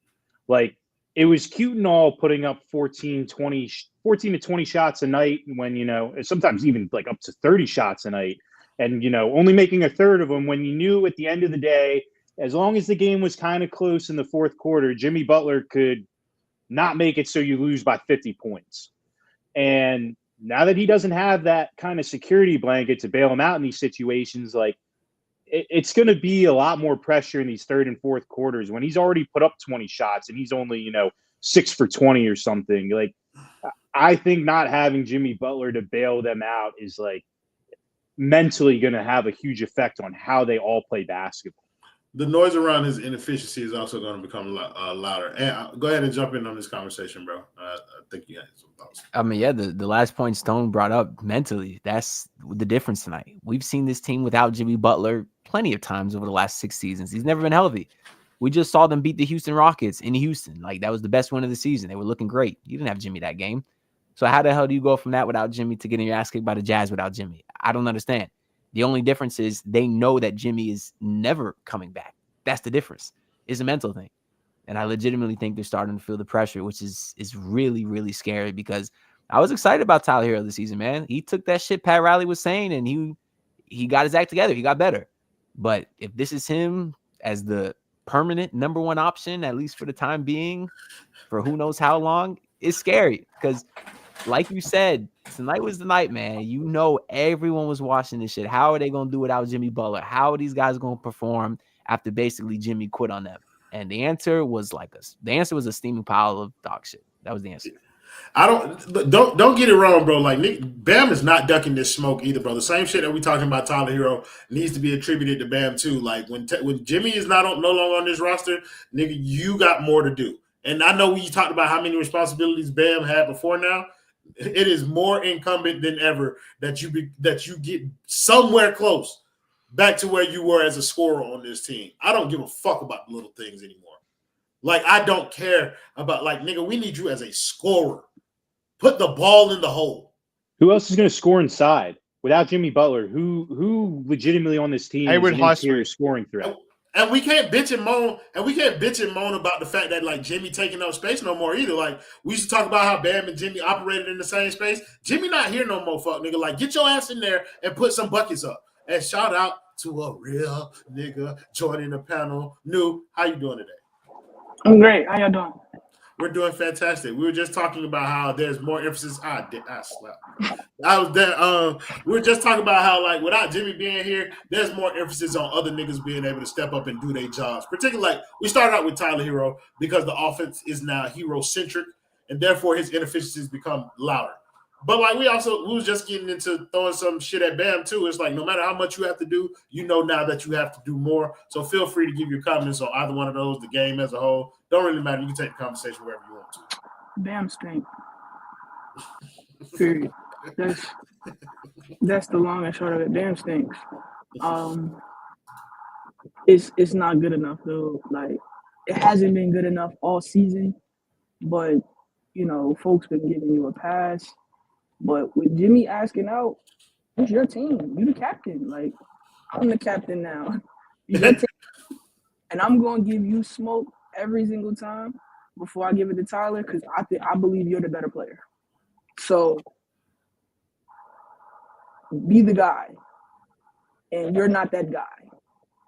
Like it was cute and all putting up 14 to 20 shots a night when, sometimes even like up to 30 shots a night and, only making a third of them when you knew at the end of the day, as long as the game was kind of close in the fourth quarter, Jimmy Butler could not make it so you lose by 50 points. And now that he doesn't have that kind of security blanket to bail him out in these situations, like it's going to be a lot more pressure in these third and fourth quarters when he's already put up 20 shots and he's only, 6 for 20 or something. Like, I think not having Jimmy Butler to bail them out is like mentally going to have a huge effect on how they all play basketball. The noise around his inefficiency is also going to become louder. And go ahead and jump in on this conversation, bro. I think you had some thoughts. I mean, yeah, the last point Stone brought up mentally, that's the difference tonight. We've seen this team without Jimmy Butler plenty of times over the last 6 seasons. He's never been healthy. We just saw them beat the Houston Rockets in Houston. Like, that was the best win of the season. They were looking great. You didn't have Jimmy that game. So how the hell do you go from that without Jimmy to getting your ass kicked by the Jazz without Jimmy? I don't understand. The only difference is they know that Jimmy is never coming back. That's the difference. It's a mental thing. And I legitimately think they're starting to feel the pressure, which is really, really scary, because I was excited about Tyler Herro this season, man. He took that shit Pat Riley was saying, and he got his act together. He got better. But if this is him as the permanent number one option, at least for the time being, for who knows how long, it's scary, because like you said, tonight was the night, man. You know, everyone was watching this shit. How are they gonna do without Jimmy Butler? How are these guys gonna perform after basically Jimmy quit on them? And the answer was a steaming pile of dog shit. That was the answer. Don't get it wrong, bro. Like Bam is not ducking this smoke either, bro. The same shit that we talking about Tyler Herro needs to be attributed to Bam too. Like when Jimmy is no longer on this roster, nigga, you got more to do. And I know we talked about how many responsibilities Bam had before now. It is more incumbent than ever that you get somewhere close back to where you were as a scorer on this team. I don't give a fuck about the little things anymore. Like, I don't care about, like, nigga, we need you as a scorer. Put the ball in the hole. Who else is going to score inside? Without Jimmy Butler, who legitimately on this team is an interior scoring threat? And we can't bitch and moan, about the fact that, like, Jimmy taking up space no more either. Like, we used to talk about how Bam and Jimmy operated in the same space. Jimmy not here no more, fuck, nigga. Like, get your ass in there and put some buckets up. And shout out to a real nigga joining the panel. New, how you doing today? I'm great. How y'all doing? We're doing fantastic. We were just talking about how there's more emphasis. I slept. I was there. We were just talking about how, like, without Jimmy being here, there's more emphasis on other niggas being able to step up and do their jobs. Particularly, like, we started out with Tyler Herro because the offense is now hero-centric, and therefore his inefficiencies become louder. But, like, we was just getting into throwing some shit at Bam, too. It's like, no matter how much you have to do, you know now that you have to do more. So feel free to give your comments on either one of those, the game as a whole. Don't really matter. You can take the conversation wherever you want to. Bam stink. Period. That's the long and short of it. Bam stinks. It's not good enough, though. Like, it hasn't been good enough all season. But, you know, folks been giving you a pass. But with Jimmy asking out, it's your team. You the captain. Like, I'm the captain now. It's your team. And I'm going to give you smoke every single time before I give it to Tyler because I believe you're the better player. So be the guy. And you're not that guy.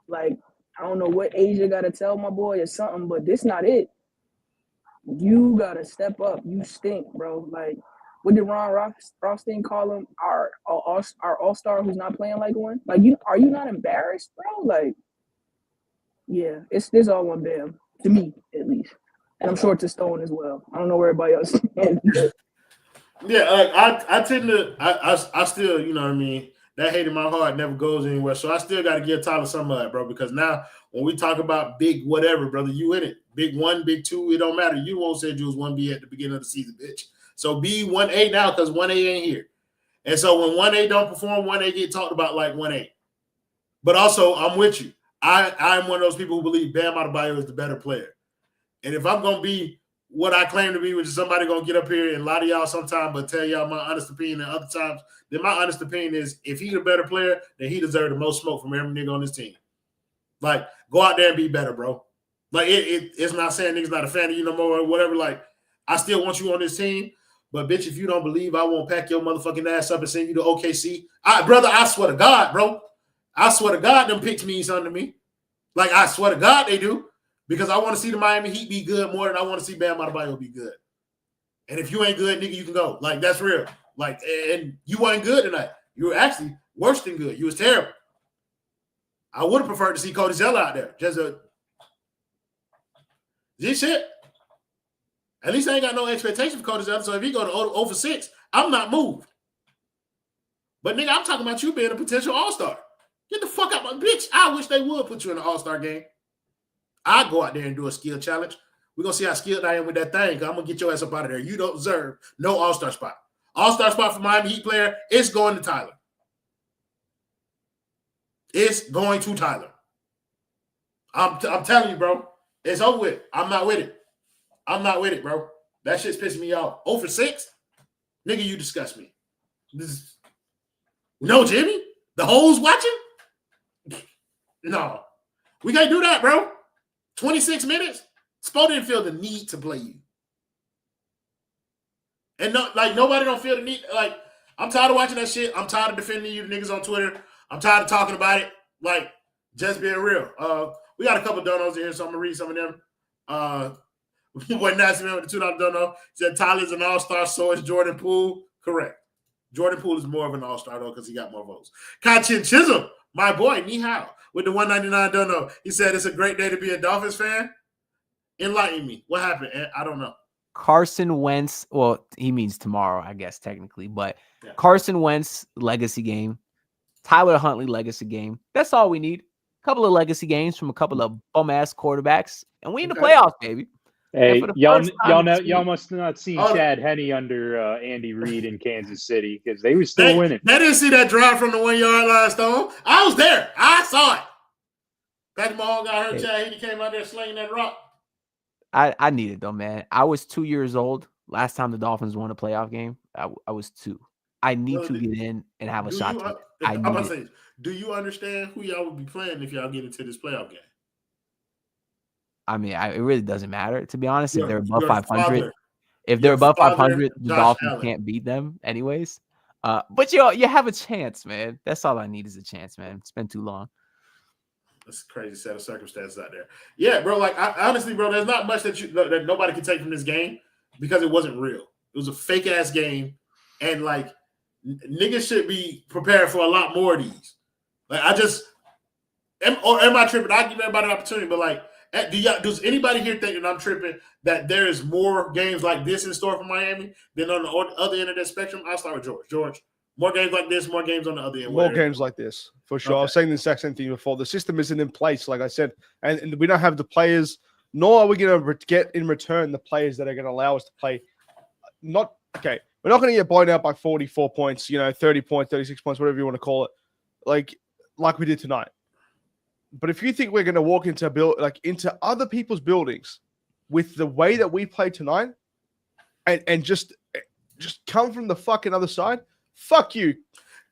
Like, I don't know what Asia got to tell my boy or something, but this not it. You got to step up. You stink, bro. Like, what did Ron Rothstein call him? Our all-star who's not playing like one? Like, are you not embarrassed, bro? Like, yeah, it's all on Bam, to me, at least. And I'm sure to Stone as well. I don't know where everybody else is. Yeah, I tend to – I still, you know what I mean, that hate in my heart never goes anywhere. So I still got to give Tyler some of that, bro, because now when we talk about big whatever, brother, you in it. Big 1, big 2, it don't matter. You won't say you was 1B at the beginning of the season, bitch. So be 1A now because 1A ain't here. And so when 1A don't perform, 1A get talked about like 1A. But also, I'm with you. I'm one of those people who believe Bam Adebayo is the better player. And if I'm going to be what I claim to be, which is somebody going to get up here and lie to y'all sometime but tell y'all my honest opinion and other times, then my honest opinion is if he's a better player, then he deserves the most smoke from every nigga on this team. Like, go out there and be better, bro. Like, it's not saying niggas not a fan of you no more or whatever. Like, I still want you on this team. But, bitch, if you don't believe I won't pack your motherfucking ass up and send you to OKC, brother, I swear to God, bro. I swear to God them picks mean something to me. Like, I swear to God they do. Because I want to see the Miami Heat be good more than I want to see Bam Adebayo be good. And if you ain't good, nigga, you can go. Like, that's real. Like, and you wasn't good tonight. You were actually worse than good. You was terrible. I would have preferred to see Cody Zeller out there. This shit. At least I ain't got no expectation for Cody Zeller. So if he go to 0 for 6, I'm not moved. But, nigga, I'm talking about you being a potential all-star. Get the fuck out, my bitch. I wish they would put you in the all-star game. I'd go out there and do a skill challenge. We're going to see how skilled I am with that thing because I'm going to get your ass up out of there. You don't deserve no all-star spot. All-star spot for Miami Heat player, it's going to Tyler. It's going to Tyler. I'm telling you, bro. It's over with. I'm not with it. I'm not with it, bro. That shit's pissing me off. 0 for 6? Nigga, you disgust me. No, Jimmy? The hoes watching? No. We can't do that, bro. 26 minutes? Spo didn't feel the need to play you. And nobody don't feel the need. Like, I'm tired of watching that shit. I'm tired of defending you niggas on Twitter. I'm tired of talking about it. Like, just being real. We got a couple donos in here, so I'm going to read some of them. What nasty man with the $2 don't know. Said Tyler's an all-star, so is Jordan Poole. Correct. Jordan Poole is more of an all-star though because he got more votes. Kachin Chisholm, my boy, ni hao, with the 199 don't know. He said it's a great day to be a Dolphins fan. Enlighten me. What happened? I don't know. Carson Wentz, well, he means tomorrow, I guess, technically, but Yeah. Carson Wentz legacy game, Tyler Huntley legacy game. That's all we need. A couple of legacy games from a couple of bum-ass quarterbacks, and we in the playoffs, baby. Hey, for the y'all first time this y'all week- must have not seen Oh. Chad Henne under Andy Reid in Kansas City because they were still winning. They didn't see that drive from the 1 yard line, Stone. I was there. I saw it. Patrick Mahomes got hurt. Chad Henne came out there slinging that rock. I need it though, man. I was 2 years old last time the Dolphins won a playoff game. I was 2. I need Well, to get in and have a Do shot. you, To I'm about to need say, do you understand who y'all would be playing if y'all get into this playoff game? I mean, it really doesn't matter, to be honest. Your- if they're above your 500, father. if they're Your above father, 500, the Josh Dolphins Allen. can't beat them anyways. But you have a chance, man. That's all I need is a chance, man. It's been too long. That's a crazy set of circumstances out there. Yeah, bro. Like, honestly, bro, there's not much that nobody can take from this game because it wasn't real. It was a fake ass game, and like niggas should be prepared for a lot more of these. Like, am I tripping? I give everybody an opportunity, but like, does anybody here think that I'm tripping? That there is more games like this in store for Miami than on the other end of that spectrum? I'll start with George. George, more games like this, more games on the other end. More games like this, for sure. I was saying the exact same thing before. The system isn't in place, like I said, and we don't have the players, nor are we going to get in return the players that are going to allow us to play. We're not going to get blown out by 44 points, 30 points, 36 points, whatever you want to call it, like we did tonight. But if you think we're going to walk into other people's buildings with the way that we played tonight, and just come from the fucking other side, fuck you.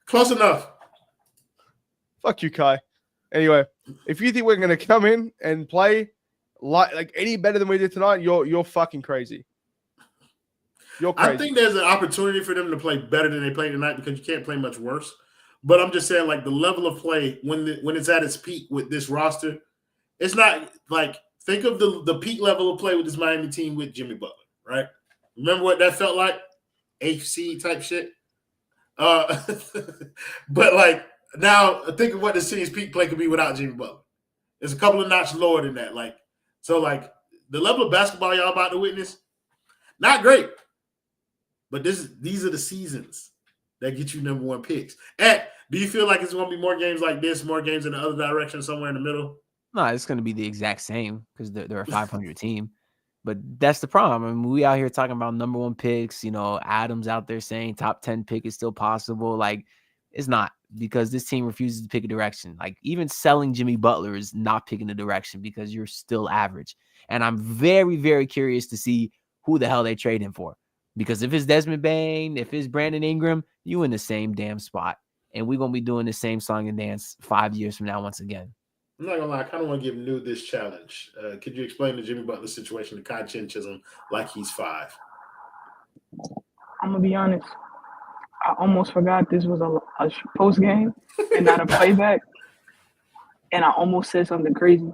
Close enough. Fuck you, Kai. Anyway, if you think we're going to come in and play like any better than we did tonight, you're fucking crazy. You're crazy. I think there's an opportunity for them to play better than they played tonight because you can't play much worse. But I'm just saying, like, the level of play when it's at its peak with this roster, it's not like, think of the peak level of play with this Miami team with Jimmy Butler, right? Remember what that felt like? AFC type shit. But like now, think of what the city's peak play could be without Jimmy Butler. It's a couple of notches lower than that. Like, so like the level of basketball y'all about to witness, not great. But these are the seasons that get you number one picks. And do you feel like it's going to be more games like this, more games in the other direction, somewhere in the middle? No, it's going to be the exact same because they're a 500 team. But that's the problem. I mean, we out here talking about number one picks. Adams out there saying top 10 pick is still possible. Like, it's not, because this team refuses to pick a direction. Like, even selling Jimmy Butler is not picking a direction because you're still average. And I'm very, very curious to see who the hell they trade him for. Because if it's Desmond Bain, if it's Brandon Ingram, you in the same damn spot. And we're going to be doing the same song and dance 5 years from now once again. I'm not going to lie. I kind of want to give New this challenge. Could you explain the Jimmy Butler situation to Kai Chisholm like he's 5? I'm going to be honest. I almost forgot this was a post game and not a playback. And I almost said something crazy.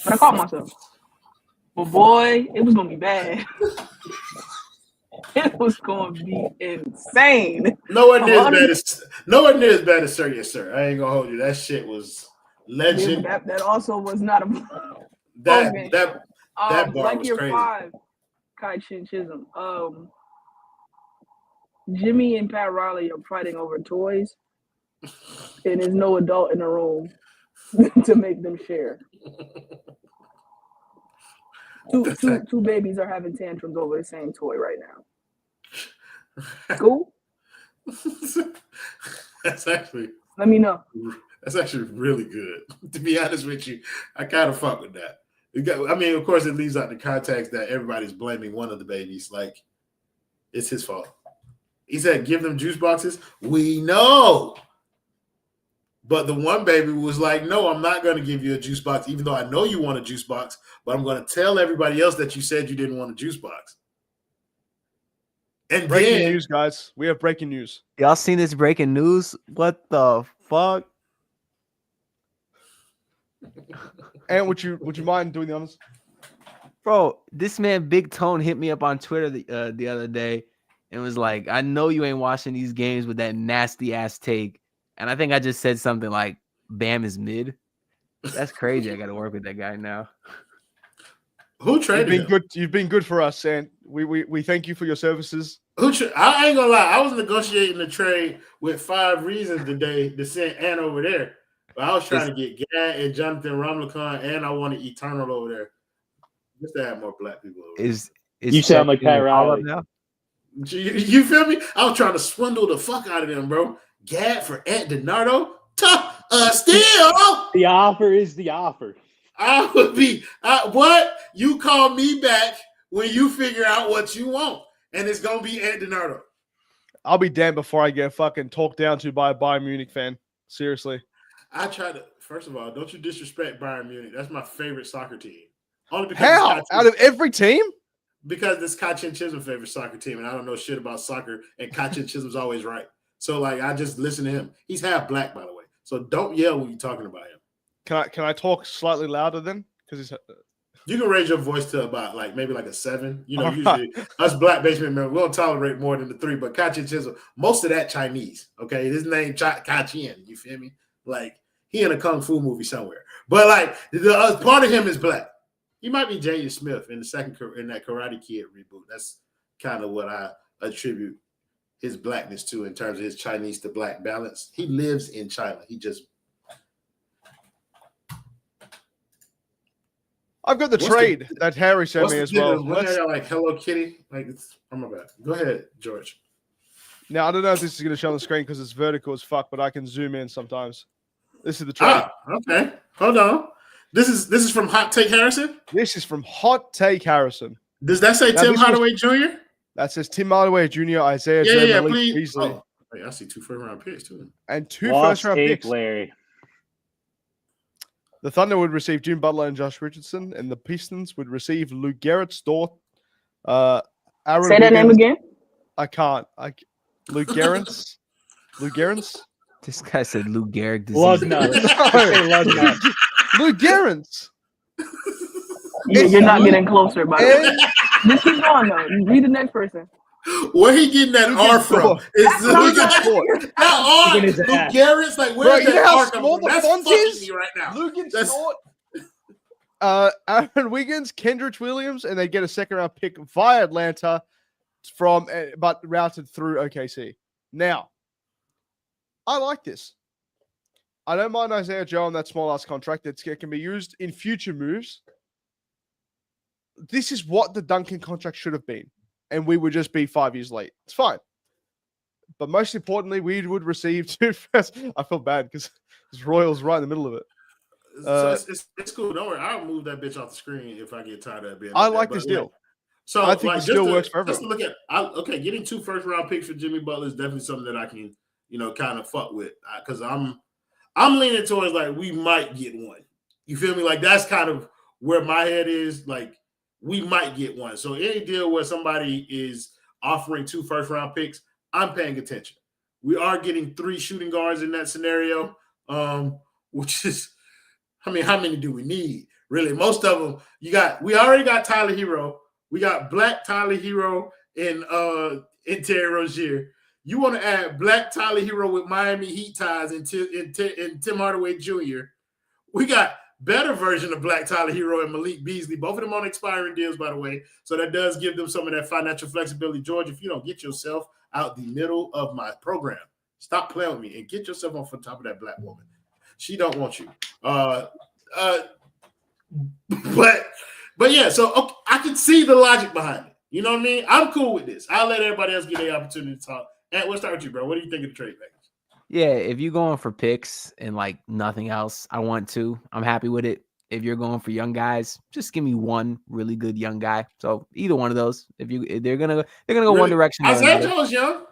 But I caught myself. But boy, it was going to be bad. It was going to be insane. Nowhere near as bad as Sir Yes Sir. I ain't going to hold you. That shit was legend. Yeah, that also was not a that bar like was your crazy. 5, Kai Chisholm. Jimmy and Pat Riley are fighting over toys, and there's no adult in the room to make them share. Two babies are having tantrums over the same toy right now. Cool? Let me know. That's actually really good. To be honest with you, I kind of fuck with that. I mean, of course, it leaves out the context that everybody's blaming one of the babies. Like, it's his fault. He said, give them juice boxes. We know. But the one baby was like, no, I'm not going to give you a juice box, even though I know you want a juice box, but I'm going to tell everybody else that you said you didn't want a juice box. And breaking news, guys. We have breaking news. Y'all seen this breaking news? What the fuck? And would you mind doing the honors? Bro, this man Big Tone hit me up on Twitter the other day and was like, I know you ain't watching these games with that nasty ass take. And I think I just said something like Bam is mid. That's crazy. I got to work with that guy now. Who traded him? Good. You've been good for us, and we thank you for your services. I ain't gonna lie. I was negotiating a trade with 5 reasons today to send Ant over there. But I was trying to get Gad and Jonathan Ramlakhan, and I wanted Eternal over there. Just to have more black people over there. You sound like Pat Riley now. You feel me? I was trying to swindle the fuck out of them, bro. Gad for Ant DiNardo. Still. The offer is the offer. I would be what? You call me back when you figure out what you want. And it's gonna be Ant DiNardo. I'll be damned before I get fucking talked down to by a Bayern Munich fan. Seriously. I try to, first of all, don't you disrespect Bayern Munich. That's my favorite soccer team. Only because How? Out of every team? Because this Kachin Chisholm's favorite soccer team, and I don't know shit about soccer, and Kachin Chisholm's always right. So like I just listen to him. He's half black, by the way. So don't yell when you're talking about him. Can I talk slightly louder then? Because you can raise your voice to about maybe a 7. You know, usually us black basement members, we don't tolerate more than the 3. But Kachin Chisholm, most of that Chinese. Okay, his name Kachin. You feel me? Like he in a kung fu movie somewhere. But like the part of him is black. He might be Jaden Smith in that Karate Kid reboot. That's kind of what I attribute his blackness to in terms of his Chinese to black balance. He lives in China. I've got the trade that Harry sent me as well. Like Hello Kitty. I'm about. Go ahead, George. Now I don't know if this is going to show on the screen because it's vertical as fuck, but I can zoom in sometimes. This is the trade. Okay. Hold on. This is from Hot Take Harrison? This is from Hot Take Harrison. Does that say Tim Hardaway Jr.? That says Tim Hardaway Jr., Isaiah please. Beasley. Oh, wait, I see 2 first-round picks, too. And 2 first-round picks. Larry. The Thunder would receive Jim Butler and Josh Richardson, and the Pistons would receive Lou Garrett, Dort, Aaron Say that name again? I can't. Lou Garrett? Lou Garrett? This guy said Lou Gehrig disease. Lug nuts. Lou Garrett. You're not getting closer, by the way. Just keep going, though. Read the next person. Where he getting that R from? That R, Lou Garrett's like, where's that R coming from? That's fucking me right now. Lugan Aaron Wiggins, Kendrick Williams, and they get a second-round pick via Atlanta but routed through OKC. Now, I like this. I don't mind Isaiah Joe on that small-ass contract. It can be used in future moves. This is what the Duncan contract should have been, and we would just be 5 years late. It's fine. But most importantly, we would receive 2 first. I feel bad because Royals right in the middle of it. So it's cool. Don't worry. I'll move that bitch off the screen if I get tired of it being. I like this deal. So I think it still works for everyone. Just to look at, getting 2 first-round picks for Jimmy Butler is definitely something that I can, kind of fuck with because I'm leaning towards we might get one. You feel me? Like that's kind of where my head is. Like we might get one. So any deal where somebody is offering 2 first-round picks, I'm paying attention. We are getting 3 shooting guards in that scenario, which is, how many do we need? Really, most of them we already got Tyler Herro. We got black Tyler Herro in Terry Rozier. You want to add black Tyler Herro with Miami Heat ties and Tim Hardaway Jr. We got better version of black Tyler Herro and Malik Beasley, both of them on expiring deals, by the way. So that does give them some of that financial flexibility. George, if you don't get yourself out the middle of my program, stop playing with me and get yourself off the top of that black woman. She don't want you. But yeah, so okay, I can see the logic behind it. You know what I mean? I'm cool with this. I'll let everybody else get the opportunity to talk. And we'll start with you, bro. What do you think of the trade package? Yeah, if you're going for picks and nothing else, I'm happy with it. If you're going for young guys, just give me one really good young guy. So either one of those. If they're gonna go one direction. Isaiah Joe's young.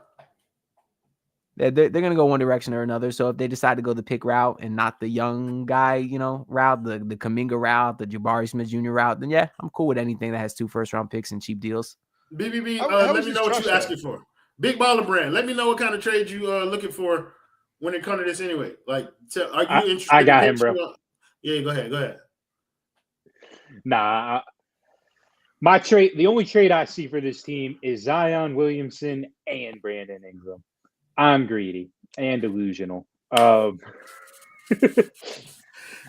They're gonna go one direction or another. So if they decide to go the pick route and not the young guy, route, the Kuminga route, the Jabari Smith Jr. route, then yeah, I'm cool with anything that has 2 first-round picks and cheap deals. BBB, let me know what you're asking for. Big Baller Brand, let me know what kind of trade you looking for when it comes to this anyway. Are you interested? I got him, bro. Yeah, go ahead. Nah, The only trade I see for this team is Zion Williamson and Brandon Ingram. I'm greedy and delusional. Y'all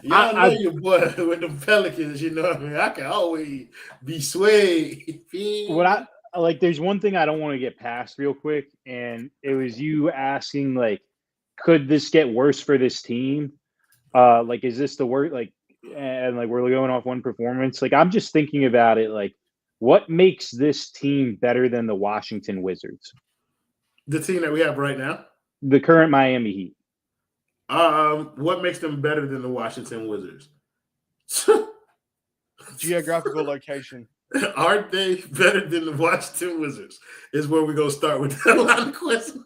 know your boy with the Pelicans, you know what I mean? I can always be swayed. There's one thing I don't want to get past real quick, and it was you asking, like, could this get worse for this team? Is this the worst? And we're going off one performance. Like, I'm just thinking about it. Like, what makes this team better than the Washington Wizards? The team that we have right now? The current Miami Heat. What makes them better than the Washington Wizards? Geographical location. Aren't they better than the Washington Wizards? Is where we're going to start with that line of questions.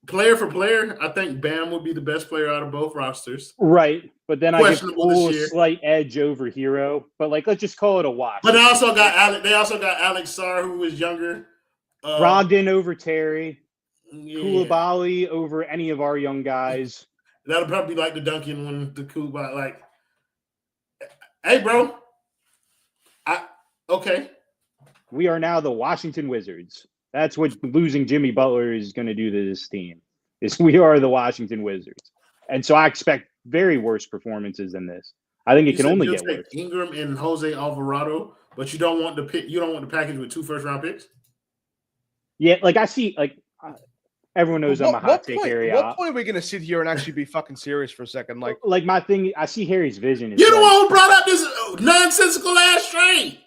Player for player, I think Bam would be the best player out of both rosters. Right. But then I give pull a slight edge over Herro. But let's just call it a wash. But they also got Alex Sarr, who was younger. Brogdon over Terry. Koulibaly over any of our young guys. That'll probably be like the Duncan one, the Koulibaly. Hey, bro. Okay. We are now the Washington Wizards. That's what losing Jimmy Butler is going to do to this team. We are the Washington Wizards. And so I expect very worse performances than this. I think it can only get worse. Ingram and Jose Alvarado, but you don't want the package with 2 first-round picks? Yeah, I see, everyone knows I'm a hot take Harry. What point are we going to sit here and actually be fucking serious for a second? My thing, I see Harry's vision. You're the one who brought up this nonsensical ass trade.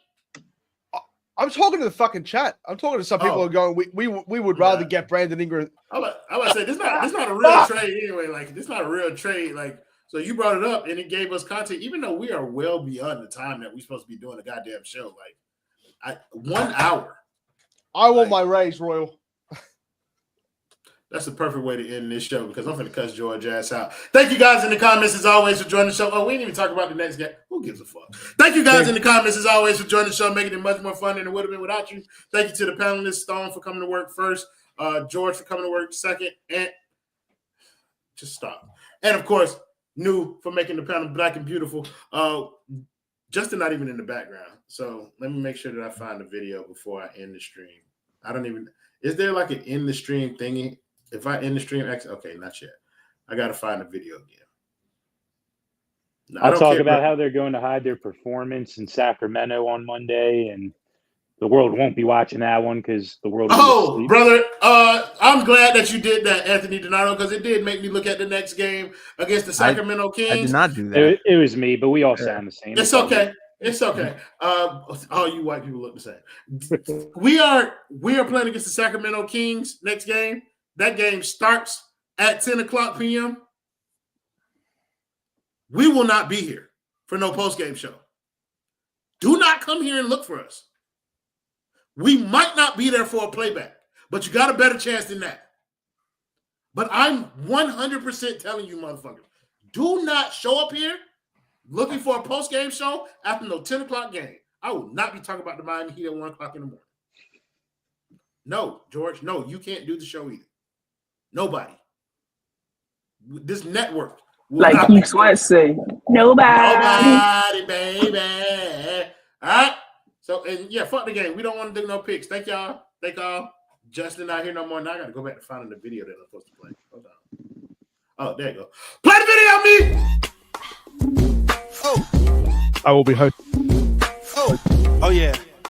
I'm talking to the fucking chat. I'm talking to some people who are going, we would rather get Brandon Ingram. I'm about to say, this not a real trade anyway. This not a real trade. So you brought it up and it gave us content, even though we are well beyond the time that we're supposed to be doing a goddamn show. 1 hour. I want my raise, Royal. That's the perfect way to end this show because I'm going to cuss George ass out. Thank you guys in the comments as always for joining the show. Oh, we didn't even talk about the next game. Who gives a fuck? Thank you guys in the comments as always for joining the show, making it much more fun than it would have been without you. Thank you to the panelists, Stone for coming to work first, George for coming to work second, and just stop. And of course, New for making the panel black and beautiful. Justin not even in the background. So let me make sure that I find the video before I end the stream. Is there an end the stream thingy? If I end the stream, okay, not yet. I got to find the video again. I'll talk about how they're going to hide their performance in Sacramento on Monday, and the world won't be watching that one because the world. Oh, brother, I'm glad that you did that, Anthony Donato, because it did make me look at the next game against the Sacramento Kings. I did not do that. It was me, but we all sound the same. It's okay. It's okay. All you white people look the same. We are playing against the Sacramento Kings next game. That game starts at 10 o'clock p.m. We will not be here for no postgame show. Do not come here and look for us. We might not be there for a playback, but you got a better chance than that. But I'm 100% telling you, motherfuckers, do not show up here looking for a postgame show after no 10 o'clock game. I will not be talking about the Miami Heat at 1 o'clock in the morning. No, George, no, you can't do the show either. Nobody. This network. Like Keith Sweat say, nobody, baby. All right. So, and yeah, fuck the game. We don't want to do no picks. Thank y'all. Justin not here no more. Now I got to go back to finding the video that I'm supposed to play. Hold on. Oh, there you go. Play the video, me. I will be hosting. Oh yeah.